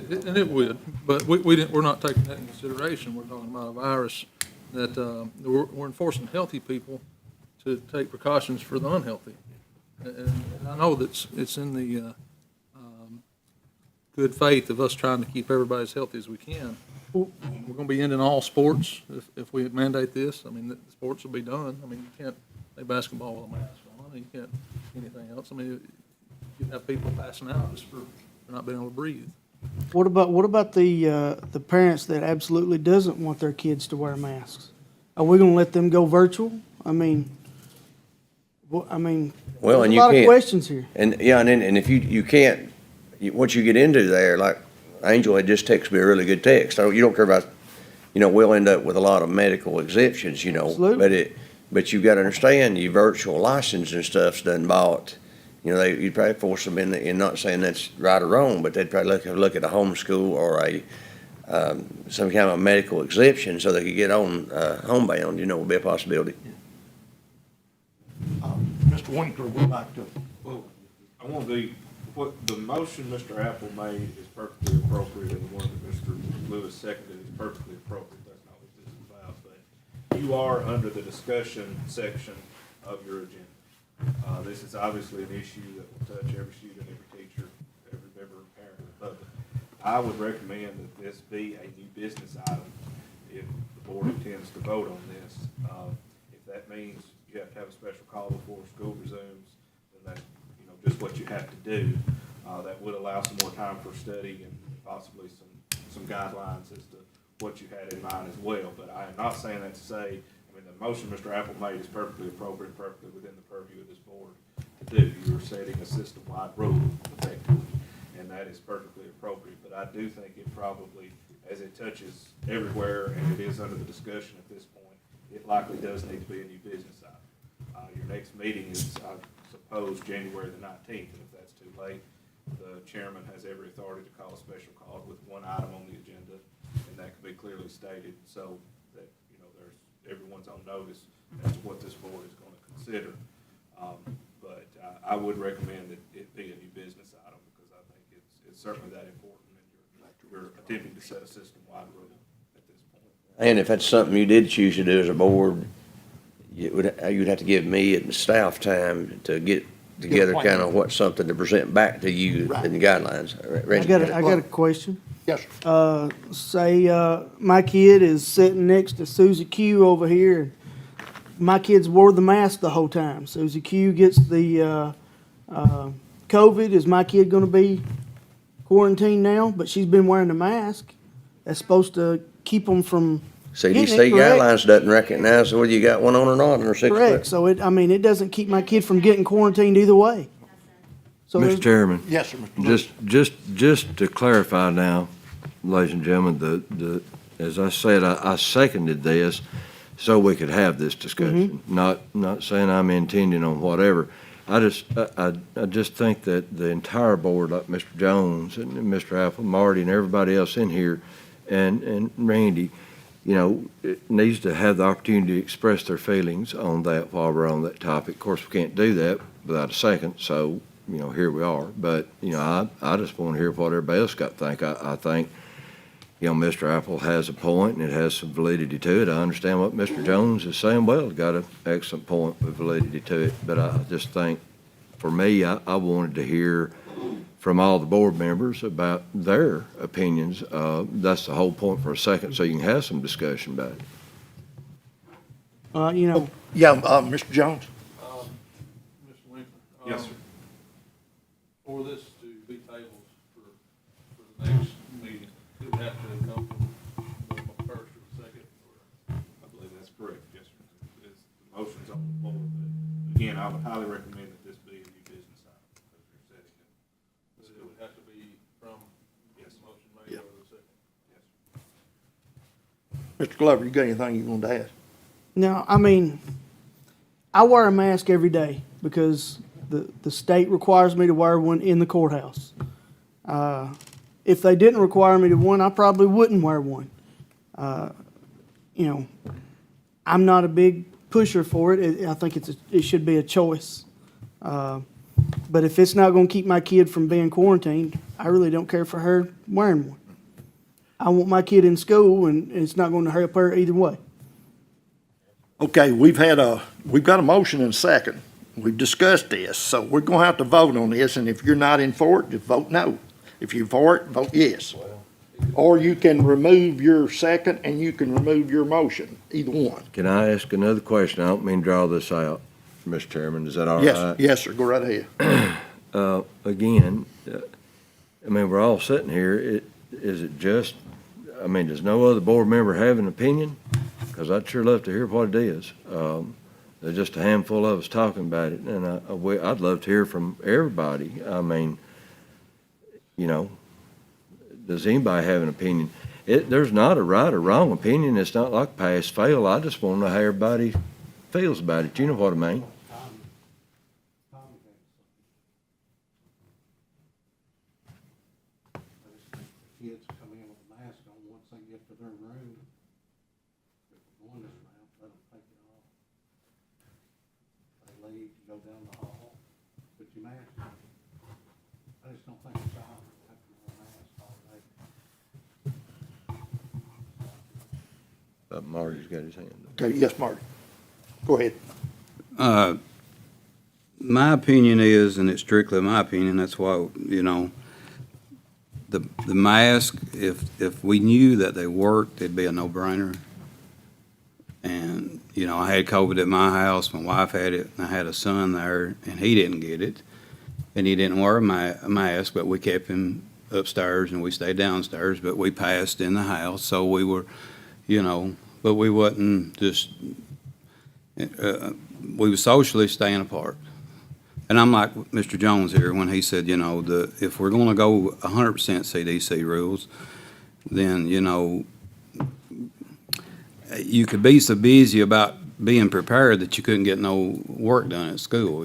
And it would, but we're not taking that into consideration. We're talking about a virus that, we're enforcing healthy people to take precautions for the unhealthy. And I know that it's in the, good faith of us trying to keep everybody as healthy as we can. We're gonna be ending all sports if we mandate this. I mean, the sports will be done. I mean, you can't play basketball with a mask on. You can't, anything else. I mean, you have people passing out just for not being able to breathe. What about the parents that absolutely doesn't want their kids to wear masks? Are we gonna let them go virtual? Well, there's and a you lot of can't. questions here. And, yeah, and if you can't, once you get into there, like Angel had just texted me a really good text. You don't care about, we'll end up with a lot of medical exemptions, Absolutely. But you gotta understand, your virtual license and stuff's done bought. You'd probably force them in, not saying that's right or wrong, but they'd probably look at a homeschool or some kind of medical exemption so they could get on, homebound, would be a possibility. Mr. Winkler would like to. Well, I want to be, what the motion Mr. Apple made is perfectly appropriate, and the one that Mr. Lewis seconded is perfectly appropriate. That's not what this is about, but you are under the discussion section of your agenda. This is obviously an issue that will touch every student, every teacher, every member and parent of the public. I would recommend that this be a new business item if the board intends to vote on this. If that means you have to have a special call before school resumes, then that's, just what you have to do. That would allow some more time for study and possibly some guidelines as to what you had in mind as well. But I am not saying that to say, the motion Mr. Apple made is perfectly appropriate, perfectly within the purview of this board to do. You're setting a system-wide rule effectively, and that is perfectly appropriate. But I do think it probably, as it touches everywhere and it is under the discussion at this point, it likely does need to be a new business item. Your next meeting is, I suppose, January the 19th, and if that's too late, the chairman has every authority to call a special call with one item on the agenda, and that can be clearly stated so that, everyone's on notice as to what this board is going to consider. But I would recommend that it be a new business item because I think it's certainly that important, and you're attempting to set a system-wide rule at this point. And if that's something you did choose to do as a board, you'd have to give me and the staff time to get together kind of what's something to present back to you in the guidelines. I got a question. Yes, sir. Say my kid is sitting next to Susie Q over here. And my kid's wore the mask the whole time. Susie Q gets the COVID. Is my kid going to be quarantined now? But she's been wearing the mask. That's supposed to keep them from CDC guidelines doesn't recognize whether you got one on or not in her 6 foot. correct. So it doesn't keep my kid from getting quarantined either way. So Mr. Chairman, Yes, sir, Mr. Lewis. just to clarify now, ladies and gentlemen, as I said, I seconded this so we could have this discussion. Not saying I'm intending on whatever. I just think that the entire board, like Mr. Jones and Mr. Apple, Marty, and everybody else in here, and Randy, it needs to have the opportunity to express their feelings on that while we're on that topic. Of course, we can't do that without a second, so, here we are. But, I just want to hear what everybody else got to think. I think, Mr. Apple has a point, and it has some validity to it. I understand what Mr. Jones is saying. Well, got an excellent point with validity to it. But I just think, for me, I wanted to hear from all the board members about their opinions. That's the whole point for a second, so you can have some discussion about it. Yeah, Mr. Jones? Mr. Winkler? Yes, sir. For this to be tabled for the next meeting, it would have to come from the first or the second, or? I believe that's correct, yes, sir. The motion's on the floor, but again, I would highly recommend that this be a new business item, because you're setting it. It would have to be from Yes. the motion made or the second. Yes. Mr. Glover, you got anything you want to add? Now, I mean, I wear a mask every day because the state requires me to wear one in the courthouse. If they didn't require me to one, I probably wouldn't wear one. I'm not a big pusher for it. I think it should be a choice. But if it's not going to keep my kid from being quarantined, I really don't care for her wearing one. I want my kid in school, and it's not going to hurt her either way. Okay, we've got a motion and a second. We've discussed this, so we're gonna have to vote on this, and if you're not in for it, just vote no. If you're for it, vote yes. Or you can remove your second and you can remove your motion, either one. Can I ask another question? I don't mean to draw this out, Mr. Chairman. Is that all right? Yes, sir, go right ahead. Again, we're all sitting here. Is it just, does no other board member have an opinion? Because I'd sure love to hear what it is. There's just a handful of us talking about it, and I'd love to hear from everybody. Does anybody have an opinion? There's not a right or wrong opinion. It's not like pass, fail. I just want to know how everybody feels about it. You know what I mean? Kids come in with a mask on, once they get to their room, if we're going this route, let them take it off. They leave, go down the hall, put your mask on. I just don't think a child should have to wear a mask all day. Marty's got his hand up. Okay, yes, Marty. Go ahead. My opinion is, and it's strictly my opinion, that's why, the mask, if we knew that they worked, it'd be a no-brainer. And, I had COVID at my house, my wife had it, and I had a son there, and he didn't get it. And he didn't wear a mask, but we kept him upstairs and we stayed downstairs, but we passed in the house, so we were, but we wasn't just, we were socially staying apart. And I'm like Mr. Jones here when he said, if we're going to go 100% CDC rules, then, you could be so busy about being prepared that you couldn't get no work done at school,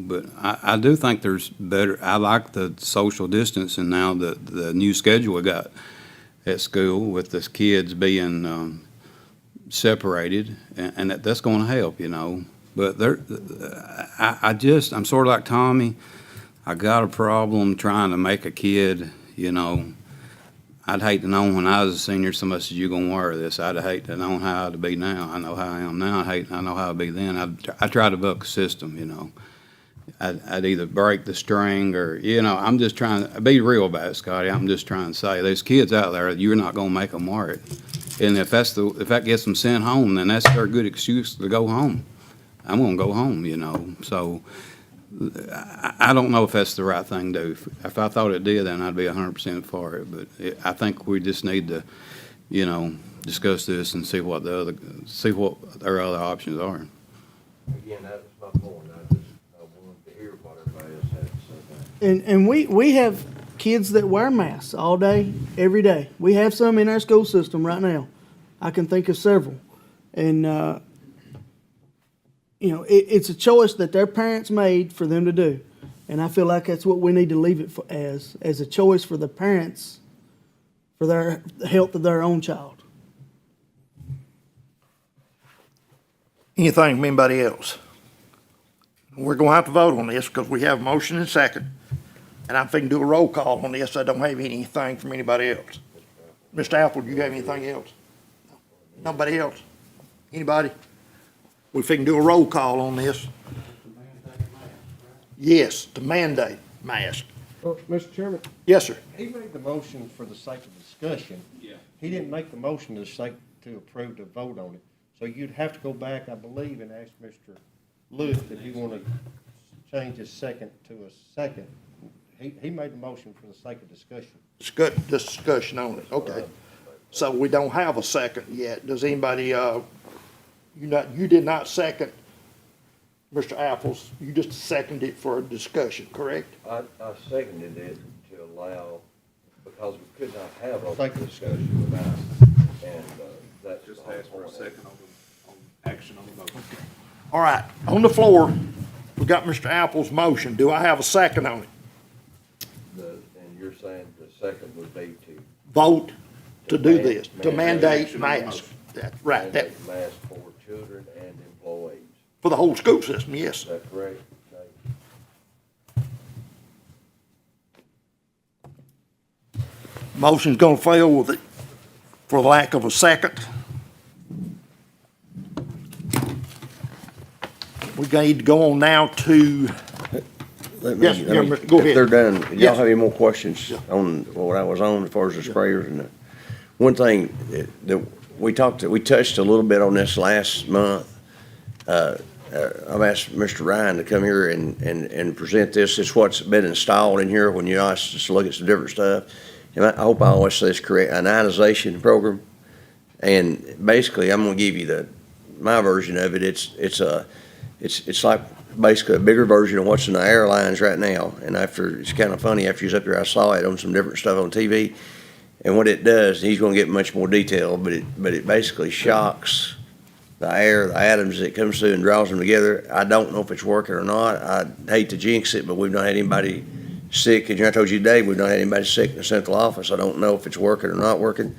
But I do think there's better, I like the social distancing now, the new schedule we got at school with the kids being separated, and that's going to help, But I'm sort of like Tommy. I got a problem trying to make a kid, I'd hate to know when I was a senior, somebody said, you're going to wear this. I'd hate to know how to be now. I know how I am now. I know how to be then. I try to buck a system, I'd either break the string or, I'm just trying to be real about it, Scotty. I'm just trying to say there's kids out there, you're not going to make them wear it. And if that gets them sent home, then that's their good excuse to go home. I'm going to go home, So I don't know if that's the right thing to do. If I thought it did, then I'd be 100% for it. But I think we just need to, discuss this and see what our other options are. Again, that was my point. I wanted to hear what everybody else had to say. And we have kids that wear masks all day, every day. We have some in our school system right now. I can think of several. And, it's a choice that their parents made for them to do. And I feel like that's what we need to leave it as a choice for the parents for the health of their own child. Anything from anybody else? We're gonna have to vote on this because we have a motion and second. And I'm thinking do a roll call on this. I don't have anything from anybody else. Mr. Apple, do you have anything else? Nobody else? Anybody? We can do a roll call on this. Yes, to mandate mask. Well, Mr. Chairman, Yes, sir. he made the motion for the sake of discussion. Yeah. He didn't make the motion to approve to vote on it. So you'd have to go back, I believe, and ask Mr. Lewis if he wanted to change his second to a second. He made the motion for the sake of discussion. Discussion on it, okay. So we don't have a second yet. Does anybody, you did not second Mr. Apples, you just seconded it for a discussion, correct? I seconded it to allow, because we could not have a discussion without, and that's Just the whole ask for a point. second on action on the motion. All right, on the floor, we got Mr. Apple's motion. Do I have a second on it? And you're saying the second would be to Vote to do this, to mandate Action on the masks. motion. That's right, that, mandate masks for children and employees. for the whole school system, yes. Is that correct? Motion's gonna fail with it, for lack of a second. We need to go on now to, Let me- Yes, let yeah, me- Mr. go ahead. If they're done, y'all Yes. have any more questions on what I was on as far as the sprayers and the, one thing that we touched a little bit on this last month. I've asked Mr. Ryan to come here and present this. It's what's been installed in here when you asked us to look at some different stuff. And I hope I always say this correct, an ionization program. And basically, I'm gonna give you my version of it. It's like basically a bigger version of what's in the airlines right now. And it's kind of funny, after you was up here, I saw it on some different stuff on TV. And what it does, he's gonna get much more detail, but it basically shocks the air, the atoms that it comes through and draws them together. I don't know if it's working or not. I hate to jinx it, but we've not had anybody sick. And I told you today, we've not had anybody sick in the central office. I don't know if it's working or not working,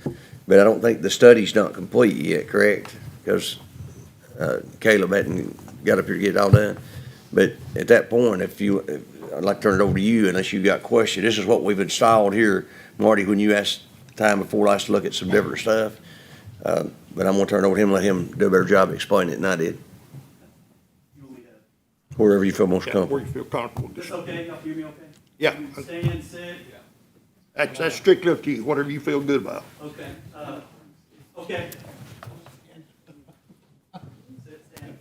but I don't think the study's not complete yet, correct? Because Caleb hadn't got up here to get it all done. But at that point, I'd like to turn it over to you unless you've got questions. This is what we've installed here, Marty, when you asked time before last to look at some different stuff. But I'm gonna turn it over to him, let him do a better job explaining it than I did. You want me to, Wherever you feel most where comfortable. you feel comfortable. this okay? Y'all hear me okay? Yeah. Stand, sit? That's strictly up to you, whatever you feel good about. Okay, okay. Sit, stand.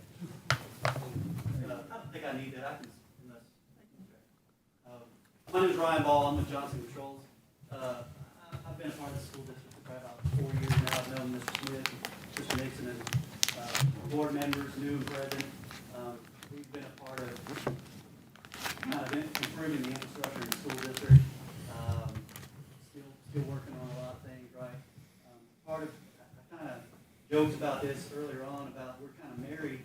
I don't think I need that, I can, unless, my name is Ryan Ball, I'm with Johnson Controls. I've been a part of the school district for probably about 4 years now. I've known Mr. Smith, Mr. Nixon, and board members, new and present. We've been a part of kind of improving the infrastructure in the school district. Still working on a lot of things, right? Part of, I kind of joked about this earlier on, about we're kind of married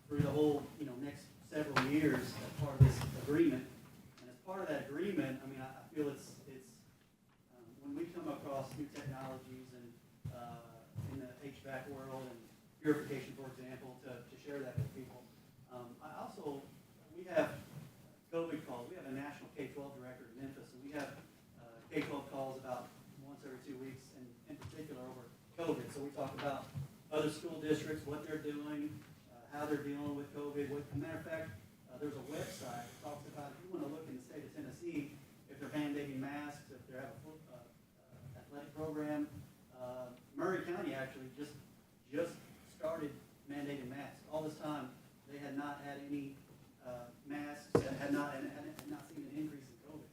through the whole, next several years as part of this agreement. And as part of that agreement, I mean, I feel it's when we come across new technologies and in the HVAC world and purification, for example, to share that with people. We have COVID calls. We have a national K-12 director in Memphis, and we have K-12 calls about once every 2 weeks, and in particular over COVID. So we talk about other school districts, what they're doing, how they're dealing with COVID. As a matter of fact, there's a website that talks about, if you want to look in the state of Tennessee, if they're mandating masks, if they have a athletic program. Murray County actually just started mandating masks. All this time, they had not had any masks, had not seen an increase in COVID.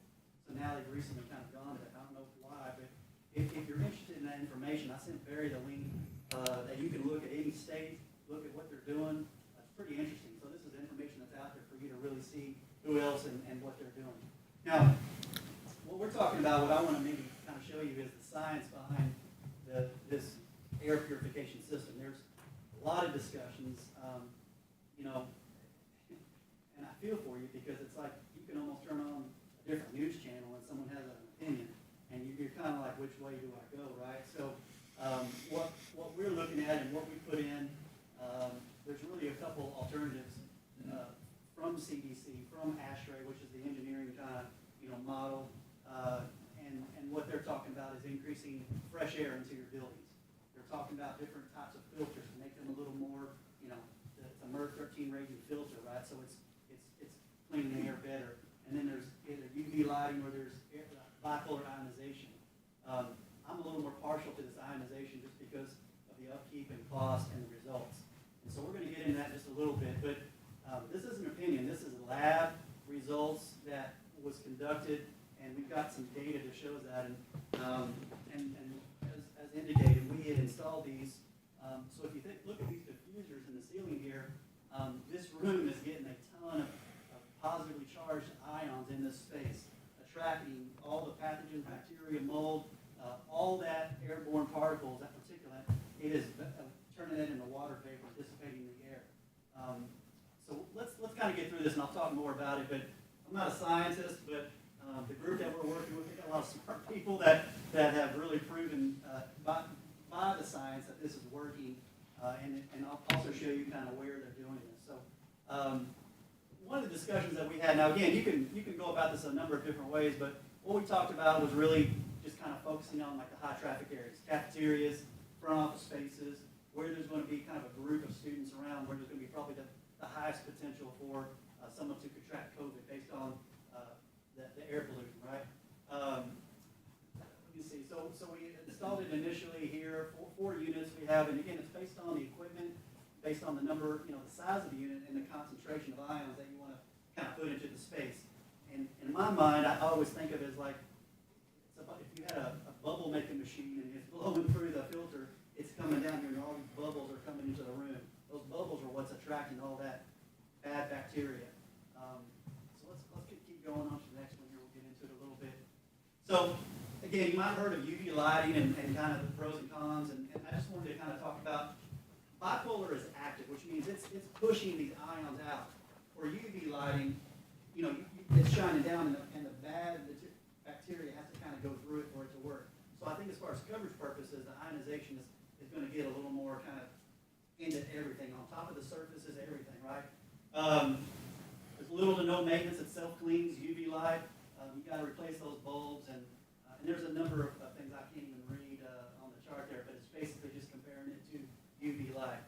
So now they've recently kind of gone to it. I don't know why, but if you're interested in that information, I sent Barry the link that you can look at any state, look at what they're doing. It's pretty interesting. So this is information that's out there for you to really see who else and what they're doing. Now, what we're talking about, what I want to maybe kind of show you is the science behind this air purification system. There's a lot of discussions, and I feel for you because it's like you can almost turn on a different news channel and someone has an opinion, and you're kind of like, which way do I go, right? So what we're looking at and what we put in, there's really a couple fresh air into your buildings. They're talking about different types of filters to make them a little more, it's a MERV 13 rating filter, right? So it's cleaning the air better. And then there's either UV lighting or there's bipolar ionization. I'm a little more partial to this ionization just because of the upkeep and cost and the results. And so we're going to get into that just a little bit, but this is an opinion. This is lab results that was conducted, and we've got some data that shows that. And as indicated, we had installed these. So if you look at these diffusers in the ceiling here, this room is getting a ton of positively charged ions in this space, attracting all the pathogen, bacteria, mold, all that airborne particles, that particulate. It is turning it into water vapor, dissipating the air. So let's kind of get through this, and I'll talk more about it. But I'm not a scientist, but the group that we're working with, we've got a lot of smart people that have really proven by the science that this is working, and I'll also show you kind of where they're doing this. So one of the discussions that we had, now again, you can go about this a number of different ways, but what we talked about was really just kind of focusing on like the high traffic areas, cafeterias, front office spaces, where there's going to be kind of a group of students around, where there's going to be probably the highest potential for someone to contract COVID based on the air pollution, right? Let me see. So we installed it initially here, four units we have, and again, it's based on the equipment, based on the number, the size of the unit and the concentration of ions that you want to kind of put into the space. And in my mind, I always think of it as like, if you had a bubble making machine and it's blowing through the filter, it's coming down here and all these bubbles are coming into the room. Those bubbles are what's attracting all that bad bacteria. So let's keep going on to the next one here. We'll get into it a little bit. So again, you might have heard of UV lighting and kind of the pros and cons, and I just wanted to kind of talk about bipolar is active, which means it's pushing these ions out. For UV lighting, it's shining down, and the bad bacteria has to kind of go through it for it to work. So I think as far as coverage purposes, the ionization is going to get a little more kind of into everything, on top of the surfaces, everything, right? There's little to no maintenance. It self-cleans, UV light. You got to replace those bulbs, and there's a number of things I can't even read on the chart there, but it's basically just comparing it to UV light.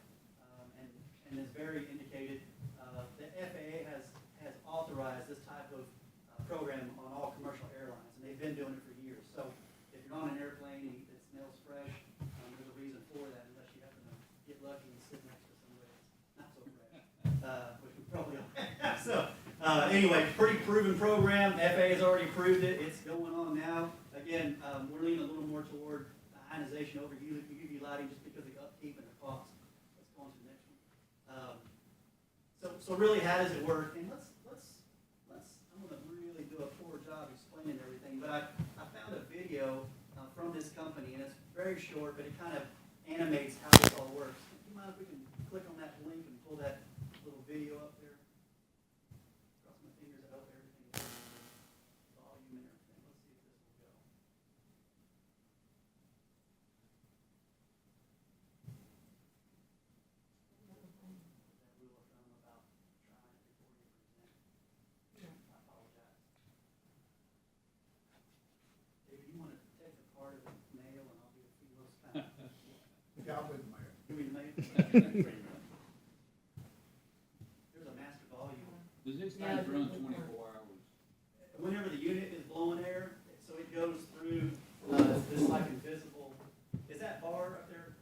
And as Barry indicated, the FAA has authorized this type of program on all commercial airlines, and they've been doing it for years. So if you're on an airplane and it smells fresh, there's a reason for that, unless you happen to get lucky and sit next to somebody that's not so fresh, which we probably all have. So anyway, pretty proven program. The FAA has already approved it. It's going on now. Again, we're leaning a little more toward ionization over UV lighting just because of the upkeep and the cost. Let's go on to the next one. So really, how does it work? And let's I'm going to really do a poor job explaining everything, but I found a video from this company, and it's very short, but it kind of animates how this all works. Do you mind if we can click on that link and pull that little video up there? Cross my fingers, I hope everything is volume and everything. Let's see if this will go. That rule of thumb about trying it before you present. I apologize. David, you want to take the part of the nail, and I'll do a few little kind of. Yeah, I'll be the mayor. Give me the mail. There's a master volume. Does this thing run 24 hours? Whenever the unit is blowing air, so it goes through this like invisible. Is that bar up there?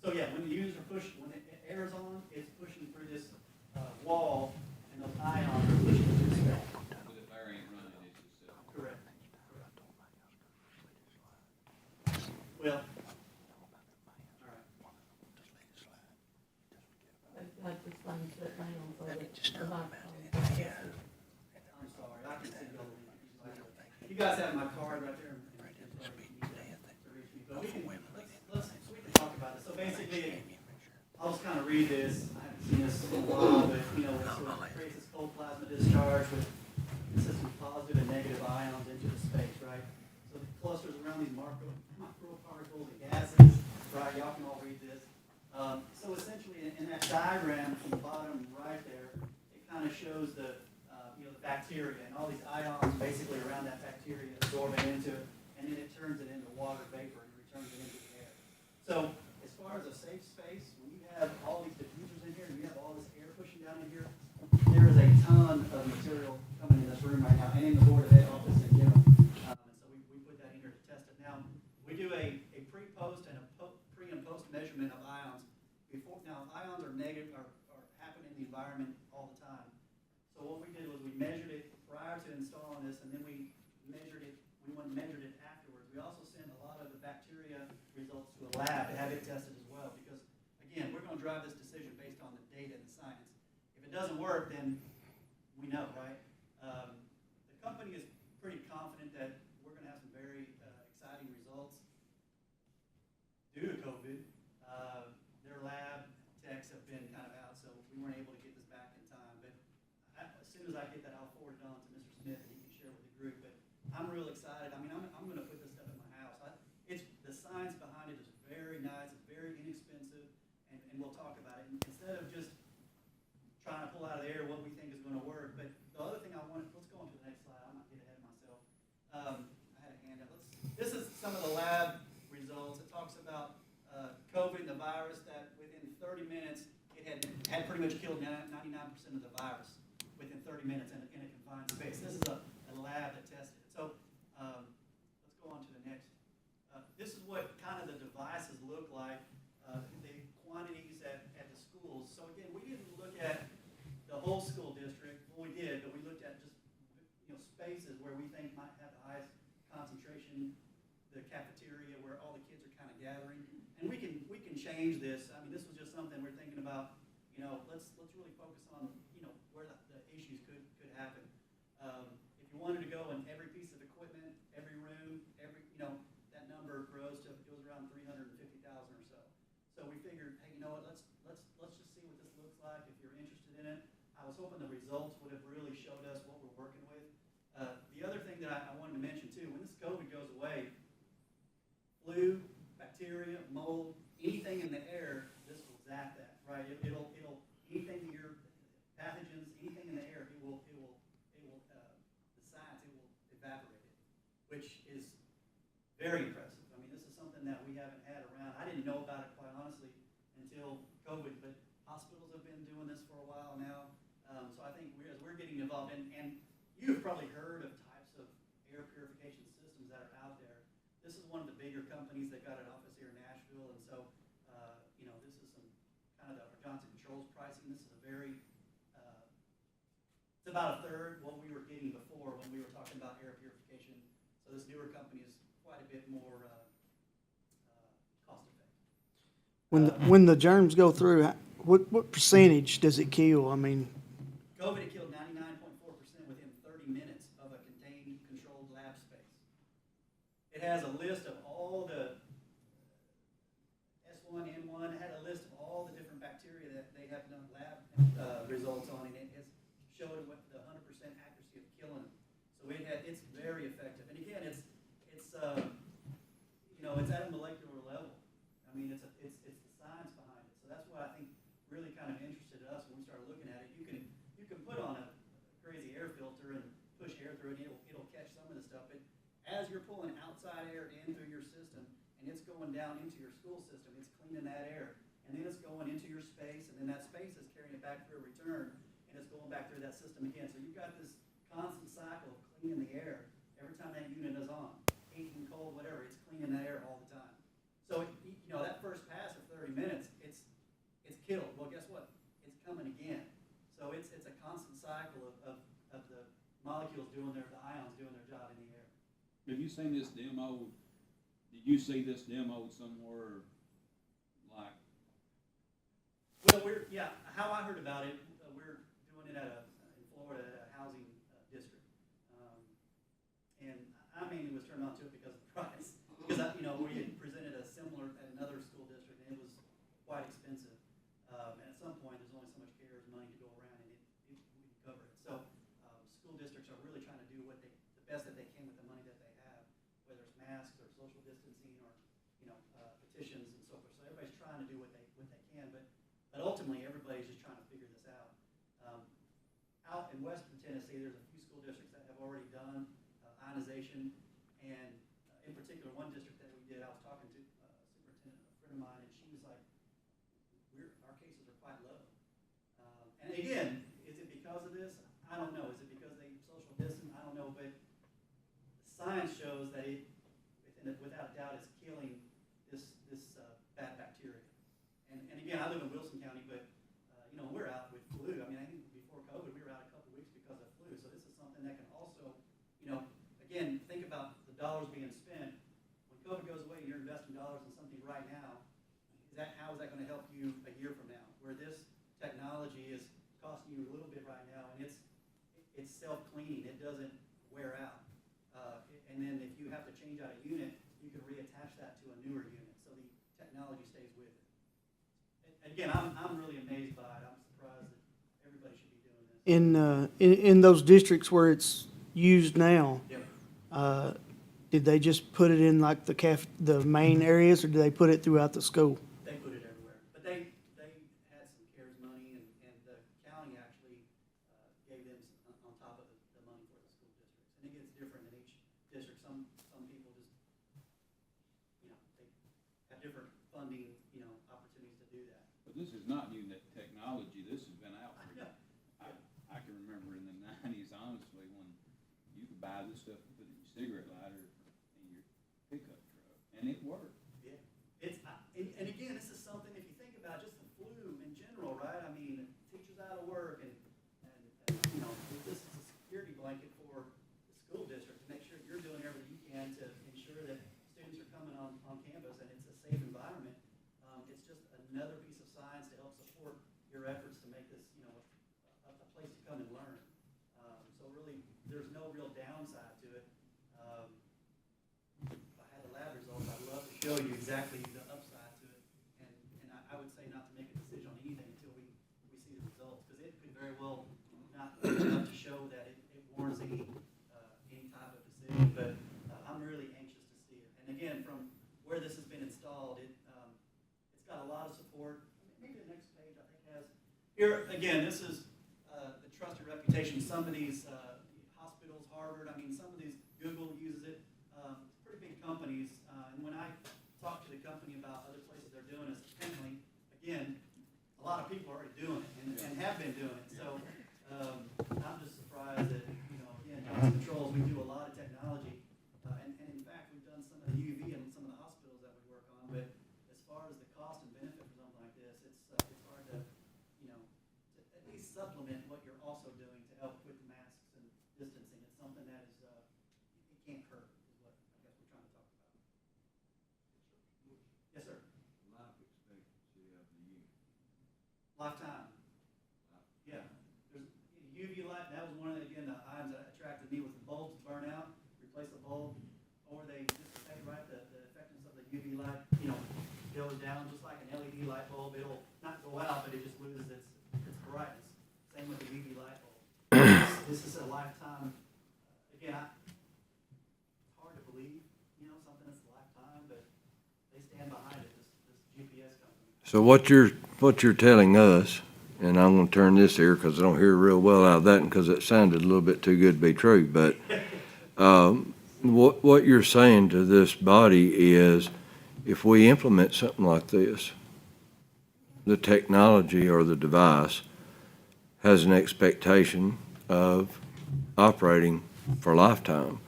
So yeah, when the units are pushing, when the air is on, it's pushing through this wall, and those ions are pushing through the space. But if air ain't running, it's just Correct. Well, all right. Like this thing shut down, so that the microphone. I'm sorry, I can see all of these. You guys have my card right there. To reach me, but we can talk about it. So basically, I'll just kind of read this. I haven't seen this in a while, but it creates this cold plasma discharge with consistent positive and negative ions into the space, right? So the clusters around these microparticles and gases, right? Y'all can all read this. So essentially, in that diagram from the bottom right there, it kind of shows the bacteria and all these ions basically around that bacteria absorbing into it, and and then it turns it into water vapor and returns it into the air. So as far as a safe space, when you have all these diffusers in here and you have all this air pushing down in here, there is a ton of material coming in this room right now and in the Board of Ed office in general. And so we put that in here to test it. Now, we do a pre-post and a pre and post measurement of ions. Now, ions are negative, are happen in the environment all the time. So what we did was we measured it prior to installing this, and then we measured it afterwards. We also sent a lot of the bacteria results to a lab to have it tested as well, because again, we're gonna drive this decision based on the data and the science. If it doesn't work, then we know, right? The company is pretty confident that we're gonna have some very exciting results due to COVID. Their lab techs have been kind of out, so we weren't able to get this back in time. But as soon as I get that, I'll forward it on to Mr. Smith and he can share with the group. But I'm real excited. I mean, I'm going to put this stuff in my house. It's the science behind it is very nice. It's very inexpensive, and we'll talk about it. And instead of just trying to pull out of the air what we think is going to work. But the other thing I wanted, let's go on to the next slide. I might get ahead of myself. I had a handout. This is some of the lab results. It talks about COVID and the virus, that within 30 minutes, it had pretty much killed 99% of the virus within 30 minutes in a confined space. This is a lab that tested it. So let's go on to the next. This is what kind of the devices look like, the quantities at the schools. So again, we didn't look at the whole school district. Well, we did, but we looked at just spaces where we think might have the highest concentration, the cafeteria where all the kids are kind of gathering. And we can change this. I mean, this was just something we're thinking about. Let's really focus on where the issues could happen. If you wanted to go in every piece of equipment, every room, that number grows to, it was around 350,000 or so. So we figured, hey, you know what? Let's just see what this looks like. If you're interested in it, I was hoping the results would have really showed us what we're working with. The other thing that I wanted to mention too, when this COVID goes away, flu, bacteria, mold, anything in the air, this will zap that, right? It'll anything that your pathogens, anything in the air, the science, it will evaporate it, which is very impressive. I mean, this is something that we haven't had around. I didn't know about it, quite honestly, until COVID, but hospitals have been doing this for a while now. So I think as we're getting involved, and you've probably heard of types of air purification systems that are out there. This is one of the bigger companies that got an office here in Nashville, and so this is some kind of the Johnson Controls pricing. This is a very it's about a third what we were getting before when we were talking about air purification. So this newer company is quite a bit more cost effective. When the germs go through, what percentage does it kill? I mean, COVID killed 99.4% within 30 minutes of a contained, controlled lab space. It has a list of all the S1N1. It had a list of all the different bacteria that they have done lab results on, and it has showed what the 100% accuracy of killing them. So it's very effective. And again, it's at a molecular level. I mean, it's the science behind it. So that's what I think really kind of interested us when we started looking at it. You can put on a crazy air filter and push air through it, and it'll catch some of the stuff. But as you're pulling outside air in through your system, and it's going down into your school system, it's cleaning that air. And then it's going into your space, and then that space is carrying it back through a return, and it's going back through that system again. So you've got this constant cycle of cleaning the air every time that unit is on. Heat and cold, whatever, it's cleaning that air all the time. So, that first pass of 30 minutes, it's killed. Well, guess what? It's coming again. So it's a constant cycle of the molecules the ions doing their job in the air. Have you seen this demo? Did you see this demo somewhere like? Well, how I heard about it, we're doing it in Florida at a housing district. And I mainly was turned on to it because of the price. Because, we had presented a similar at another school district, and it was quite expensive. And at some point, there's only so much CARES money to go around, and we can cover it. So school districts are really trying to do the best that they can with the money that they have, whether it's masks or social distancing or, petitions and so forth. So everybody's trying to do what they can, but ultimately, everybody's just trying to figure this out. Out in Western Tennessee, there's a few school districts that have already done ionization, and in And again, is it because of this? I don't know. Is it because they social distance? I don't know, but science shows that it, without doubt, is killing this bad bacteria. And again, I live in Wilson County, but you know, we're out with flu. I mean, I think before COVID, we were out a couple weeks because of flu. So this is something that can also, you know, again, think about the dollars being spent. When COVID goes away and you're investing dollars in something right now, how is that going to help you a year from now? Where this technology is costing you a little bit right now, and it's self-cleaning. It doesn't wear out. And then if you have to change out a unit, you can reattach that to a newer unit, so the technology stays with it. And again, I'm really amazed by it. I'm surprised that everybody should be doing this. In those districts where it's used now, Yep. did they just put it in like the main areas, or did they put it throughout the school? They put it everywhere. But they had some CARES money, and the county actually gave them on top of the money for the school districts. And it gets different in each district. Some people just, you know, they have different funding, you know, opportunities to do that. But this is not new technology, this has been out. I know. I can remember in the nineties, honestly, when you could buy this stuff and put it in your cigarette lighter in your pickup truck, and it worked. Yeah. And again, this is something, if you think about just the flu in general, right? I mean, teachers out of work and you know, this is a security blanket for the school district to make sure you're doing everything you can to ensure that students are coming on campus and it's a safe environment. It's just another piece of science to help support your efforts to make this, you know, a place to come and learn. So really, there's no real downside to it. If I had the lab results, I'd love to show you exactly the upside to it. And I would say not to make a decision on anything until we see the results, because it could very well not be enough to show that it warrants any type of decision. But I'm really anxious to see it. And again, from where this has been installed, it's got a lot of support. Maybe the next page I think has here again. This is the trusted reputation. Some of these hospitals, Harvard. I mean, some of these Google uses it. Pretty big companies. And when I talk to the company about other places they're doing it, Penley, again, a lot of people are already doing it and have been doing it. So I'm just surprised that, you know, again, Johnson Controls, we do a lot of technology. And in fact, we've done some of the UV in some of the hospitals that we work on. But as far as the cost and benefit for something like this, it's hard to, you know, to at least supplement what you're also doing to help with masks and distancing. It's something that is, it can't hurt, is what I guess we're trying to talk about. Yes, sir. Life expectancy of the unit. Lifetime. Yeah. There's UV light, that was one of the, again, the items that attracted me was the bulbs burn out, replace the bulb, or they just take right the effectiveness of the UV light, you know, goes down just like an LED light bulb. It'll not go out, but it just loses its brightness. Same with the UV light bulb. This is a lifetime, again, it's hard to believe, you know, something that's a lifetime, but they stand behind it, this GPS company. So what you're telling us, and I'm gonna turn this here because I don't hear real well out of that, and because it sounded a little bit too good to be true, but what you're saying to this body is, if we implement something like this, the technology or the device has an expectation of operating for a lifetime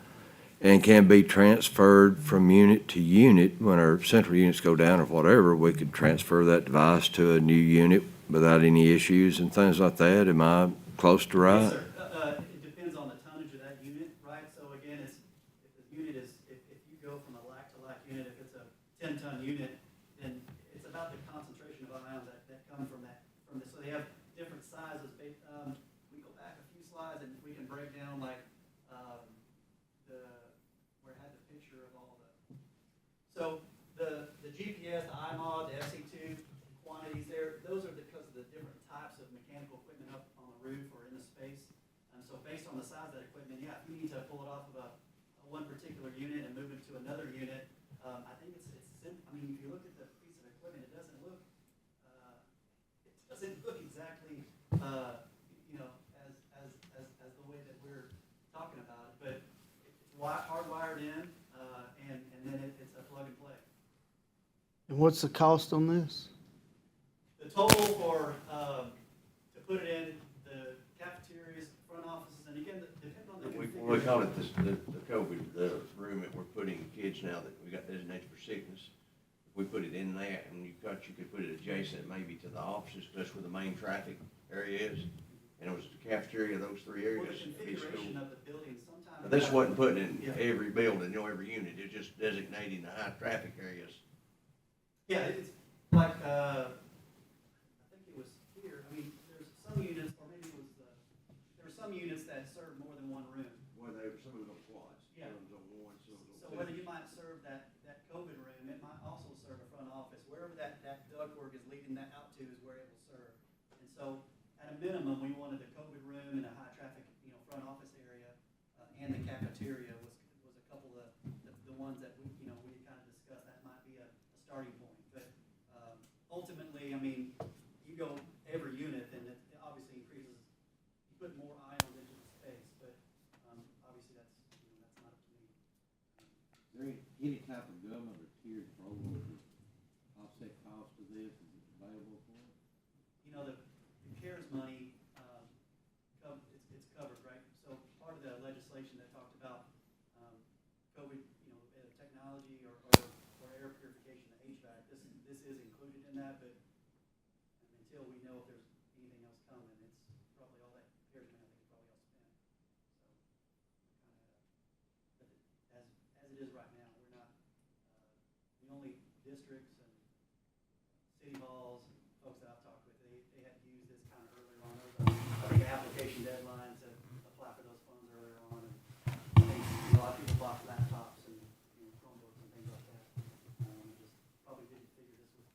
and can be transferred from unit to unit. When our central units go down or whatever, we could transfer that device to a new unit without any issues and things like that. Am I close to right? Yes, sir. It depends on the tonnage of that unit, right? So again, if the unit is, if you go from a LAC unit, if it's a 10-ton unit, then it's about the concentration of ions that come from this. So they have different sizes. We go back a few slides and we can break down like where I had the picture of all the. So the GPS, the iMod, the SE2 quantities there, those are because of the different types of mechanical equipment up on the roof or in the space. And so based on the size of that equipment, yeah, if you need to pull it off of one particular unit and move it to another unit, I think it's simple. I mean, if you look at the piece of equipment, it doesn't look exactly, you know, as the way that we're talking about it. But it's hardwired in, and then it's a plug and play. And what's the cost on this? The total for, to put it in, call it the COVID, the room that we're putting kids now that we got designated for sickness. If we put it in that, and you could put it adjacent maybe to the offices, 'cause that's where the main traffic area is. And it was the cafeteria, those three Well, the areas. configuration of the building, sometimes. But this wasn't putting in every building, every unit, it's just designating the high traffic areas. Yeah, it's like, I think it was here, I mean, there's some units, or maybe it was there were some units that serve more than one room. Well, some of them quads. Yeah. Some of them on one, some of them So on two. whether you might serve that COVID room, it might also serve a front office, wherever that ductwork is leading that out to is where it will serve. And so, at a minimum, we wanted the COVID room and a high traffic, front office area, and the cafeteria was a couple of the ones that we had kind of discussed, that might be a starting point. But, ultimately, I mean, you go every unit, and it obviously increases, you put more ions into the space, but, obviously that's not up to me. Is there any type of government or tiered program to offset cost of this? Is it available for it? The CARES money, it's covered, right? So part of the legislation that talked about, COVID, technology or air purification, the HVAC, this is included in that, but until we know if there's anything else coming, it's probably all that CARES money, I think, is probably all spent. So, but as it is right now, we're not, the only districts and city halls and folks that I've talked with, they had to use this kind of earlier on. There was I think, an application deadline to apply for those funds earlier on. And I think a lot of people bought laptops and Chromebooks and things like that. Just probably didn't figure this would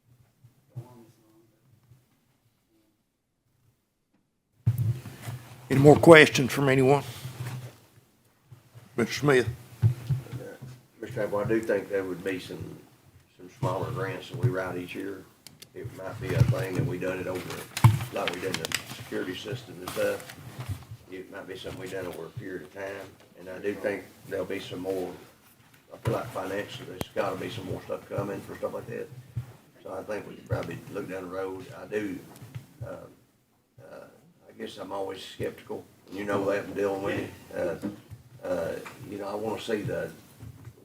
go on this long. Any more questions from anyone? Mr. Smith? Mr. Apple, I do think there would be some smaller grants that we write each year. It might be a thing that we done it over, like we did the security system and stuff. It might be something we done over a period of time, and I do think there'll be some more, I feel like financially, there's gotta be some more stuff coming for stuff like that. So I think we could probably look down the road. I do, I guess I'm always skeptical, and you know that from dealing with it. I wanna see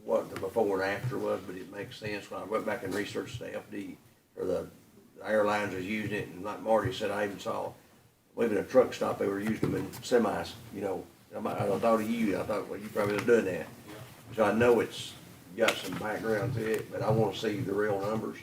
what the before and after was, but it makes sense when I went back and researched the FD, or the airlines was using it, and like Marty said, I even saw, leaving a truck stop, they were using them in semis, I thought of you, I thought, well, you probably was doing that. So I know it's got some background to it, but I wanna see the real numbers,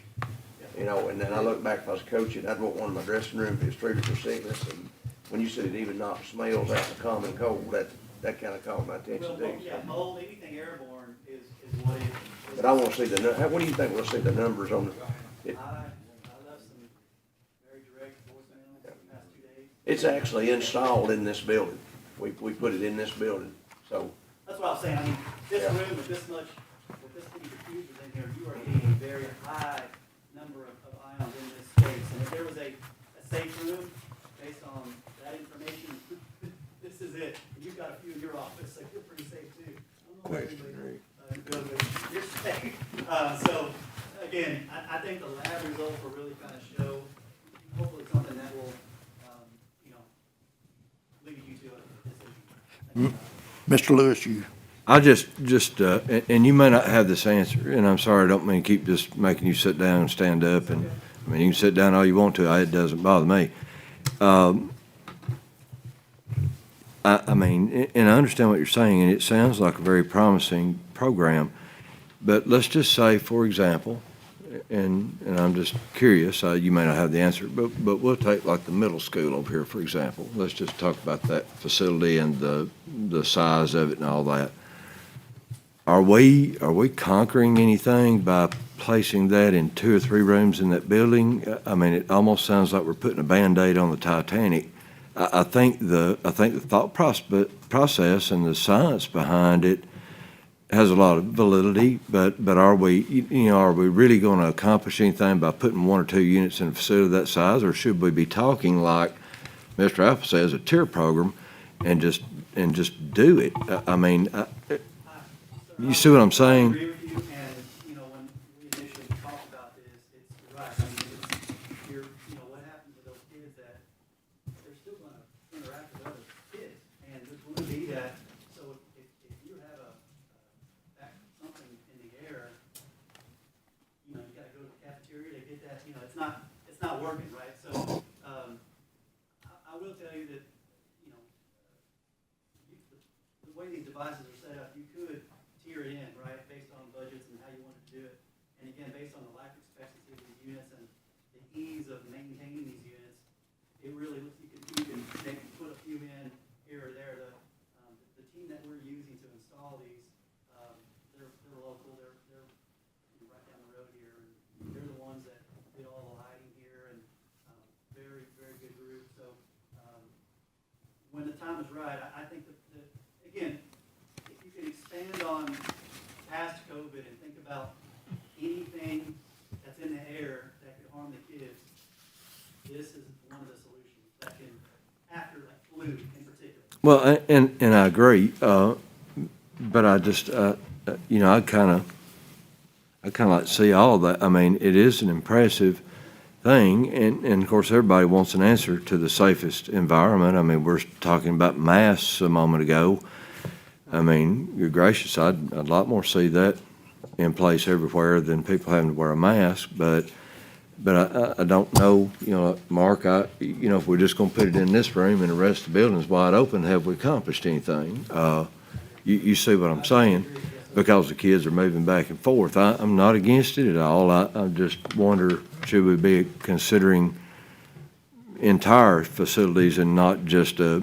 and then I look back, if I was coaching, I'd want one in my dressing room if it's treated for sickness, and when you said it even knocks smells out the common cold, that kinda caught my attention too. Yeah, mold, anything airborne is what it is. But I wanna see what do you think we'll see the numbers on it? I left some very direct voicemails in the past 2 days. It's actually installed in this building. We put it in this building, so. That's what I was saying, I mean, this Yeah. room with this many computers in here, you are getting a very high number of ions in this space. And if there was a safe room, based on that information, this is it. And you've got a few in your office, so you're pretty safe too. I don't know if anybody, good, but you're safe. So, again, I think the lab results will really kind of show, hopefully something that will, lead you to a decision. Mr. Lewis, you, I and you may not have this answer, and I'm sorry, I don't mean to keep just making you sit down and stand up, and, you can sit down all you want to, it doesn't bother me. And I understand what you're saying, and it sounds like a very promising program, but let's just say, for example, and I'm just curious, you may not have the answer, but we'll take like the middle school over here, for example. Let's just talk about that facility and the size of it and all that. Are we conquering anything by placing that in 2 or 3 rooms in that building? It almost sounds like we're putting a Band-Aid on the Titanic. I think the thought process and the science behind it has a lot of validity, but are we really going to accomplish anything by putting 1 or 2 units in a facility that size, or should we be talking like Mr. Apple says, a tier program, and just do it? You see what I'm I saying? agree with you, and, when we initially talked about this, it's right. What happens to those kids that they're still gonna interact with other kids, and there's gonna be that, so if working, right? So, I will tell you that, you know, the way these devices are set up, you could tier it in, right, based on budgets and how you want to do it. And again, based on the life expectancy of these units and the ease of maintaining these units, it really looks, you can maybe put a few in here or there. The team that we're using to install these, they're local, they're right down the road here, and they're the ones that did all the lighting here, and very, very good group. So when the time is right, I think that, again, if you can expand on past COVID and think about anything that's in the air that could harm the kids, this is one of the solutions that can, after like flu in particular. Well, and I agree, but I just, you know, I kind of like to see all that. I mean, it is an impressive thing, and of course, everybody wants an answer to the safest environment. I mean, we're talking about masks a moment ago. I mean, you're gracious, I'd a lot more see that in place everywhere than people having to wear a mask, but I don't know, you know, Mark, you know, if we're just gonna put it in this room and the rest of the building's wide open, have we accomplished anything? You see what I'm saying? Because the kids are moving back and forth. I'm not against it at all. I just wonder, should we be considering entire facilities and not just a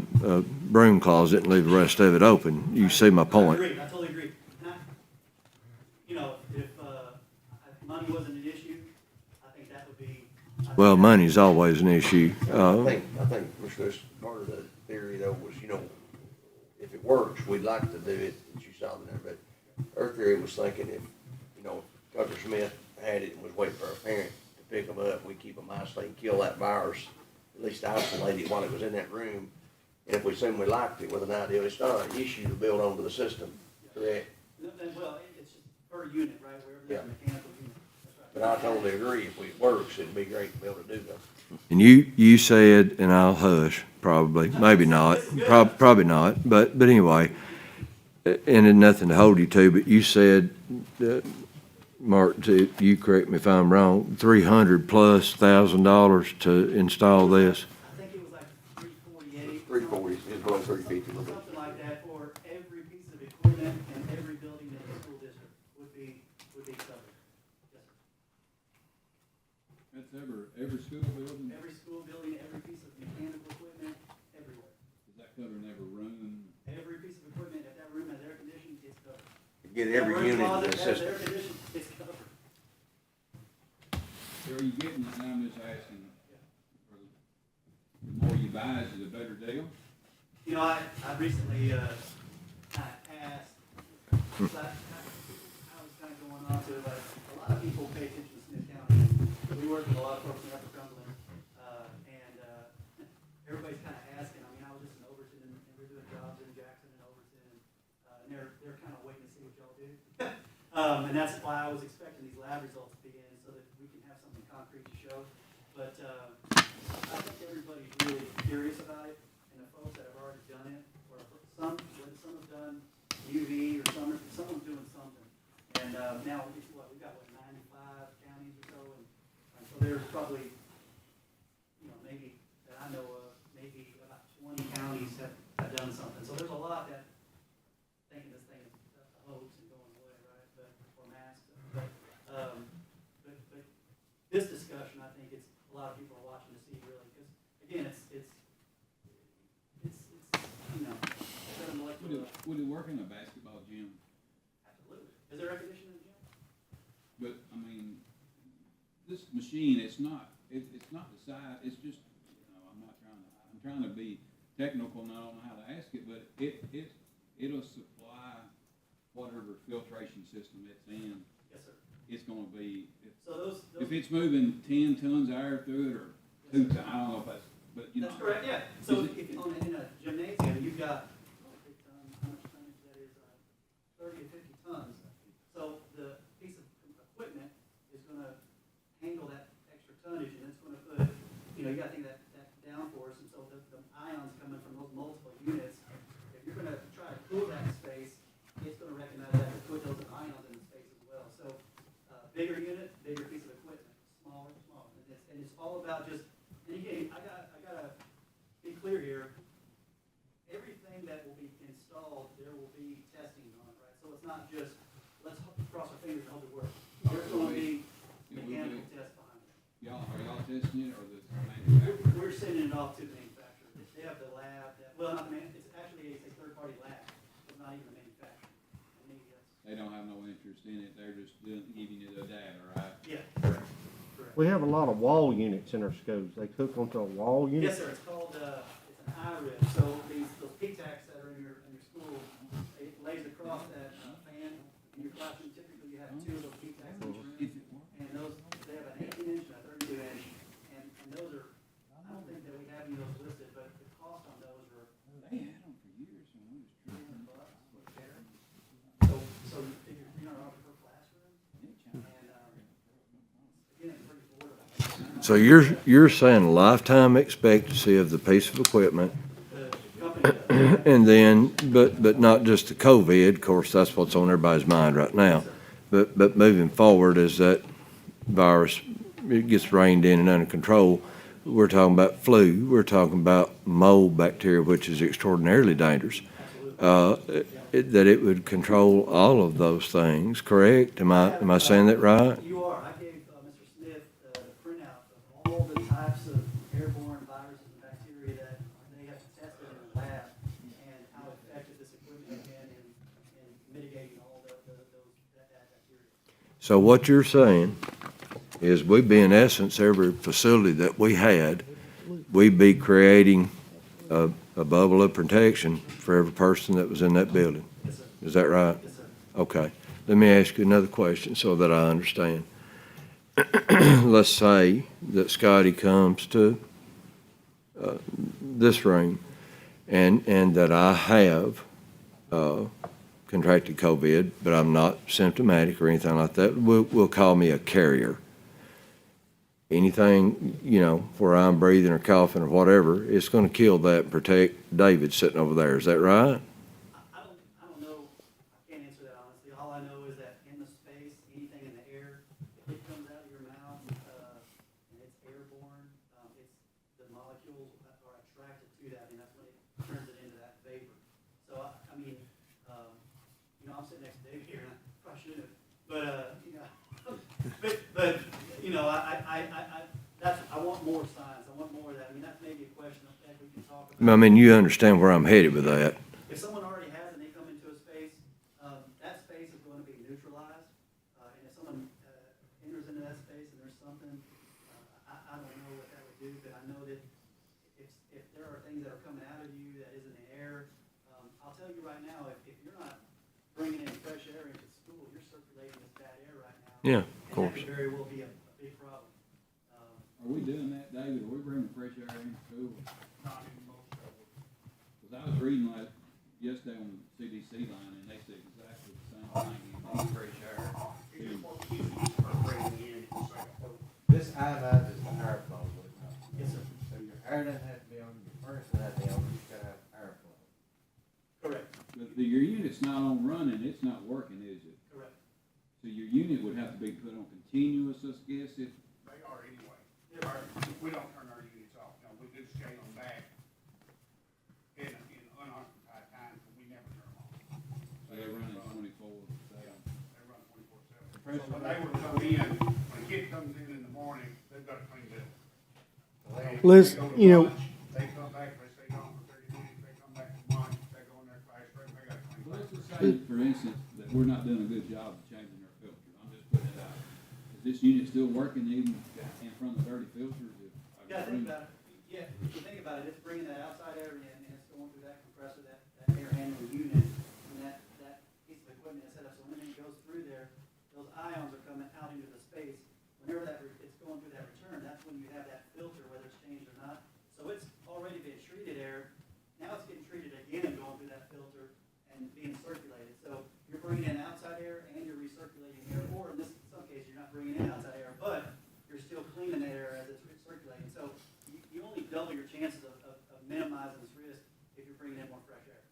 broom closet and leave the rest of it open? You see my point? I totally agree. You know, if money wasn't an issue, I think that would be. Well, money's always an issue. I think, Mr. Lewis, part of the theory though was, you know, if it works, we'd like to do it, as you saw there, but our theory was thinking if, you know, Dr. Smith had it and was waiting for a parent to pick them up, we'd keep them isolated and kill that virus, at least isolate it while it was in that room. And if we assume we liked it with an idea, it's not an issue to build onto the system, correct? Well, it's just per unit, right, wherever there's a mechanical unit. That's right. But I totally agree, if it works, it'd be great to be able to do that. And you said, and I'll hush, probably, maybe not, probably not, but anyway, and it's nothing to hold you to, but you said, Mark, you correct me if I'm wrong, $300,000+ to install this. I think it was like 348. 340 is below 350. Something like that for every piece of equipment and every building in the school district would be covered. Yes, sir. That's every school building? Every school building, every piece of mechanical equipment, everywhere. Is that covering every room? Every piece of equipment, if that room has air conditioning, it's covered. Get every That room unit in closet the has system. air conditioning, it's covered. So are you getting it, I'm just asking, the more you buy, is it a better deal? You know, I recently, kind of asked, I was kind of going on to it, but a lot of people pay attention to Smith County. We work with a lot of folks in Upper Cumberland, and everybody's kind of asking. I mean, I was just in Overton, and we're doing jobs in Jackson and Overton, and they're kind of waiting to see what y'all do. And that's why I was expecting these lab results to be in, so that we can have something concrete to show. But I think everybody's really curious about it, and the folks that have already done it, or some have done UV, or someone's doing something. And now, we've got, 95 counties or so, and so there's probably, you know, maybe, that I know of, maybe about 20 counties have done something. So there's a lot that thinking this thing is a hoax and going away, right, or masks. But this discussion, I think it's, a lot of people are watching to see really, because, again, it's you know, it's a molecular. Would it work in a basketball gym? Absolutely. Is there air conditioning in the gym? But, I mean, this machine, it's not the size, it's just, you know, I'm trying to be technical, and I don't know how to ask it, but it'll supply whatever filtration system it's in. Yes, sir. It's gonna be, So if it's moving 10 tons of air through it, or 2 tons, I don't know if that's, but, you know. That's correct, yeah. So if in a gymnasium, you've got, how much tonnage that is, 30 to 50 tons. So the piece of equipment is gonna handle that extra tonnage, and it's gonna put, you know, you gotta think that downforce, and so the ions coming from those multiple units, if you're gonna try to cool that space, it's gonna recognize that and put those ions in the space as well. So, bigger unit, bigger piece of equipment, smaller. And it's all about just testing on it, right? So it's not just, let's cross our fingers and hope it works. There's gonna be mechanical tests behind it. Are y'all testing it or the manufacturer? We're sending it off to the manufacturer. They have the lab, well, not the it's actually a third-party lab, it's not even a manufacturer. And maybe that's, They don't have no interest in it, they're just giving you the data, right? yeah, correct. We have a lot of wall units in our schools. They hook onto a wall unit. Yes, sir, it's called, it's an IRIS, so those P-TACs that are in your school, it lays across that fan. In your classroom, typically you have two of those P-TACs in each room, and those, they have an 18-inch and a 32-inch, and those are, I don't think that we have any of those listed, but the cost on those are They had them for years and we was tripping. So you figure $300 per classroom, and, again, it's pretty affordable. So you're saying a lifetime expectancy of the piece of equipment, The company does. and then, but not just the COVID, of course, that's what's on everybody's mind right now. But moving forward, as that virus, it gets reined in and under control, we're talking about flu, we're talking about mold bacteria, which is extraordinarily dangerous. That it would control all of those things, correct? Am I saying that right? You are. I gave Mr. Smith the printout of all the types of airborne viruses and bacteria that they have tested in the lab and how effective this equipment has been in mitigating all that bacteria. So what you're saying is we'd be, in essence, every facility that we had, we'd be creating a bubble of protection for every person that was in that building. Yes, sir. Is that right? Yes, sir. Okay. Let me ask you another question so that I understand. Let's say that Scotty comes to this room and that I have contracted COVID, but I'm not symptomatic or anything like that. We'll call me a carrier. Anything, where I'm breathing or coughing or whatever, it's going to kill that and protect David sitting over there. Is that right? I don't know. I can't answer that honestly. All I know is that in the space, anything in the air, if it comes out of your mouth, and it's airborne, the molecules are attracted to that, and that's when it turns it into that vapor. So, I mean, I'm sitting next to Dave here, and I probably shouldn't have, but, I want more science. I want more of that. I mean, that's maybe a question that we can talk about. I mean, you understand where I'm headed with that. If someone already has and they come into a space, that space is going to be neutralized. And if someone enters into that space and there's something, I don't know what that would do, but I know that if there are things that are coming out of you that isn't in air, I'll tell you right now, if you're not bringing in fresh air into school, you're circulating this bad air right now. Yeah, of course. And that could very well be a big problem. Are we doing that, David? Are we bringing fresh air in school? Not in most of it. Because I was reading yesterday on the CDC line, and they said exactly the same thing, you need fresh air. This ionizes the airflow, but Yes, sir. so your air doesn't have to be on, your furnace doesn't have to be on, you just gotta have airflow. Correct, But your unit's not on running, it's not working, is it? correct. So your unit would have to be put on continuous, I guess, if, They are anyway. We don't turn our units off, no, we do scale them back in unoccupied times, but we never turn them off. so they're running 24/7. They run 24/7. So when they would come in, when a kid comes in the morning, they've got a clean bill. Liz, They go to you know- lunch, they come back, they stay gone for 30 minutes, they come back from lunch, they go in their classroom, they got a clean Well, bill. let's just say, for instance, that we're not doing a good job of changing our filter, I'm just putting it out. Is this unit still working even in front of dirty filters? You gotta think about it, if you think about it, it's bringing that outside air in, and it's going through that compressor, that air handling unit, and that piece of equipment is set up, so when it goes through there, those ions are coming out into the space. Whenever it's going through that return, that's when you have that filter, whether it's changed or not. So it's already been treated air, now it's getting treated again and going through that filter and being circulated. So you're bringing in outside air and you're recirculating air, or in some cases, you're not bringing in outside air, but you're still cleaning that air as it's recirculating. So you only double your chances of minimizing this risk if you're bringing in more fresh air.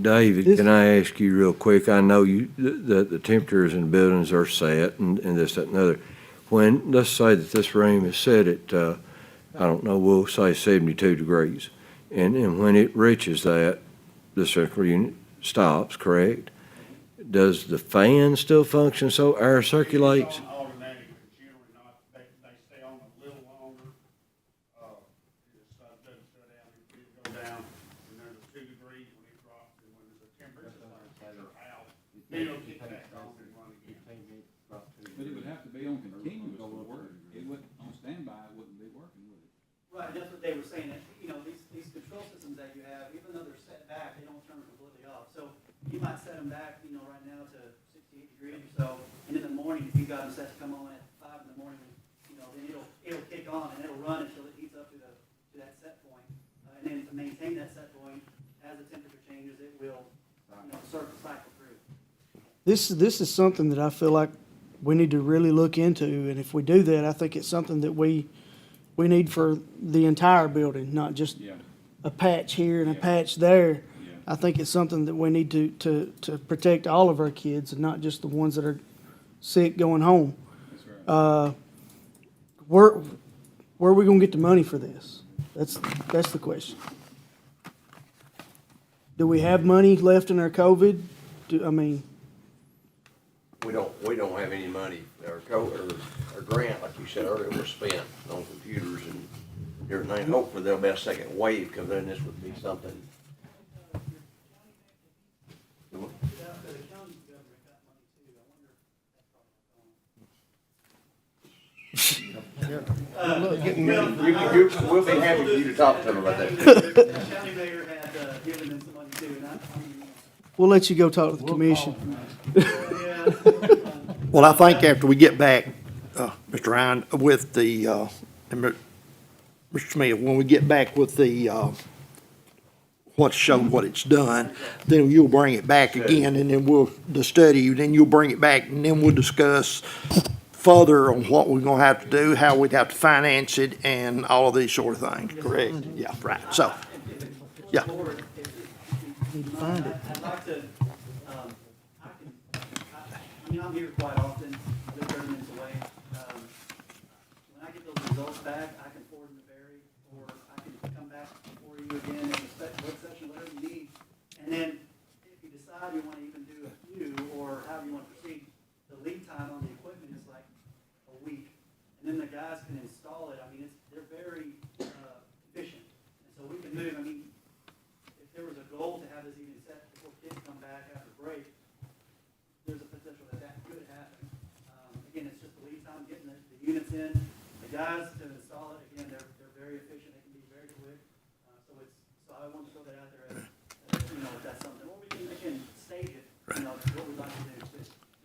David, can I ask you real quick? I know that the temperatures in the buildings are set and this, that, and the other. When, let's say that this room is set at, I don't know, we'll say 72 degrees. And when it reaches that, the central unit, stops, correct? Does the fan still function so air circulates? It's on automatic, but generally not, they stay on a little longer. It just doesn't shut down, it go down, and there's a 2 degrees when it drops, and when there's a temperature out, then it'll kick back on and run again. But it would have to be on continuous to work. It wouldn't, on standby, it wouldn't be working, would it? Right, that's what they were saying, that, you know, these control systems that you have, even though they're set back, they don't turn completely off. So you might set them back, you know, right now to 68 degrees or so, and in the morning, if you got them set to come on at 5 in the morning, you know, then it'll kick on and it'll run until it heats up to that set point. And then to maintain that set point, as the temperature changes, it will, you know, cycle through. This is something that I feel like we need to really look into, and if we do that, I think it's something that we need for the entire building, not just Yeah. a patch here and a patch there. I think it's something that we need to protect all of our kids and not just the ones that are sick going home. That's right. Where are we gonna get the money for this? That's the question. Do we have money left in our COVID? We don't have any money, our grant, like you said earlier, was spent on computers and everything. Hopefully there'll be a second wave, because then this would be something. The county government got money too, I wonder if that's probably We'll be happy for you to talk to them about that. The county mayor had given them some money too, and We'll let you go talk to the commission. Well, I think after we get back, Mr. Ryan, with the, and Mr. Smith, when we get back with the, what's shown, what it's done, then you'll bring it back again, and then the study, then you'll bring it back, and then we'll discuss further on what we're gonna have to do, how we'd have to finance it, and all of these sort of things, correct? Yeah, right, so, yeah. Need to find it. I'd like to, I mean, I'm here quite often, I live 30 minutes away. When I get those results back, I can forward them to Barry, or I can come back before you again in a special work session, whatever you need. And then if you decide you want to even do a few, or however you want to proceed, the lead time on the equipment is like a week. And then the guys can install it. I mean, they're very efficient. And so we can move, I mean, if there was a goal to have this even set before kids come back after break, there's a potential that could happen. Again, it's just the lead time, getting the units in. The guys to install it, again, they're very efficient, they can be very quick. So I want to throw that out there as, you know, if that's something, or we can, again, stage it, you know, what we'd like to do.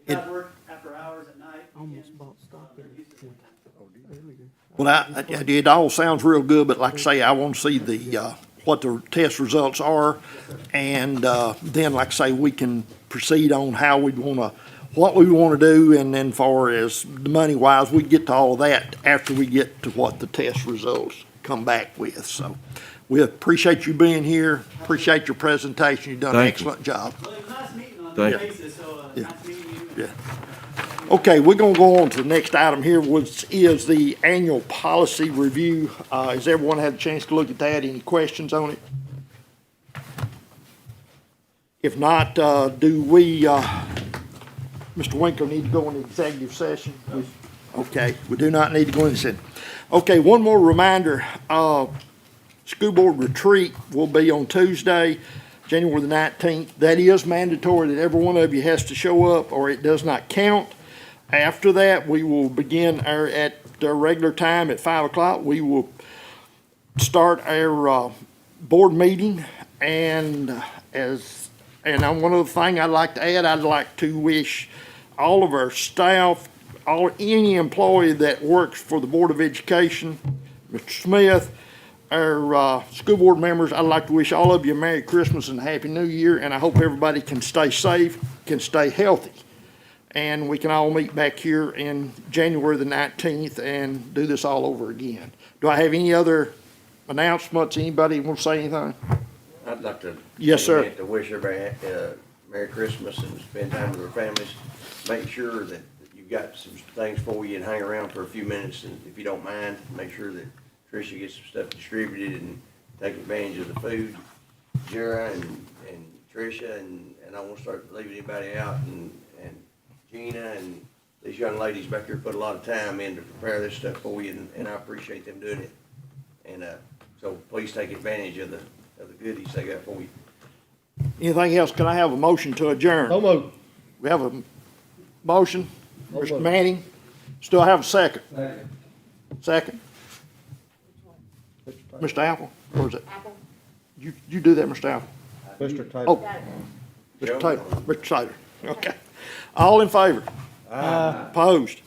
If guys work after hours at night, Almost again, bought stock in they're used to it. Well, it all sounds real good, but like I say, I want to see what the test results are. And, then, like I say, we can proceed on how we'd what we want to do. And then far as the money wise, we get to all of that after we get to what the test results come back with. So we appreciate you being here. Appreciate your presentation. You've done an Thank you. excellent job. Well, it was nice meeting on Thank that you. basis, so, Yeah. nice meeting you. Yeah. Okay, we're gonna go on to the next item here, which is the annual policy review. Has everyone had a chance to look at that? Any questions on it? If not, do we, Mr. Winkler, need to go into executive session? Okay, we do not need to go into session. Okay, one more reminder, school board retreat will be on Tuesday, January the 19th. That is mandatory that every one of you has to show up or it does not count. After that, we will begin at our regular time at 5 o'clock. We will start our board meeting, and one other thing I'd like to add, I'd like to wish all of our staff, any employee that works for the Board of Education, Mr. Smith, our school board members, I'd like to wish all of you a Merry Christmas and a Happy New Year, and I hope everybody can stay safe, can stay healthy. And we can all meet back here in January the 19th and do this all over again. Do I have any other announcements? Anybody want to say anything? I'd like to. Yes, sir. To wish everybody Merry Christmas and spend time with their families. Make sure that you've got some things for you and hang around for a few minutes, and if you don't mind, make sure that Tricia gets some stuff distributed and take advantage of the food. Jera and Tricia, and I won't start leaving anybody out, and Gina, and these young ladies back here put a lot of time in to prepare this stuff for you, and I appreciate them doing it. And, so please take advantage of the goodies they got for you. Anything else? Can I have a motion to adjourn? So moved. We have a motion, Mr. Manning. Still have a second? Second. Mr. Apple, or is it? Apple. You do that, Mr. Apple? Mr. Taylor. Oh, Mr. Taylor, Mr. Taylor, okay. All in favor? Opposed?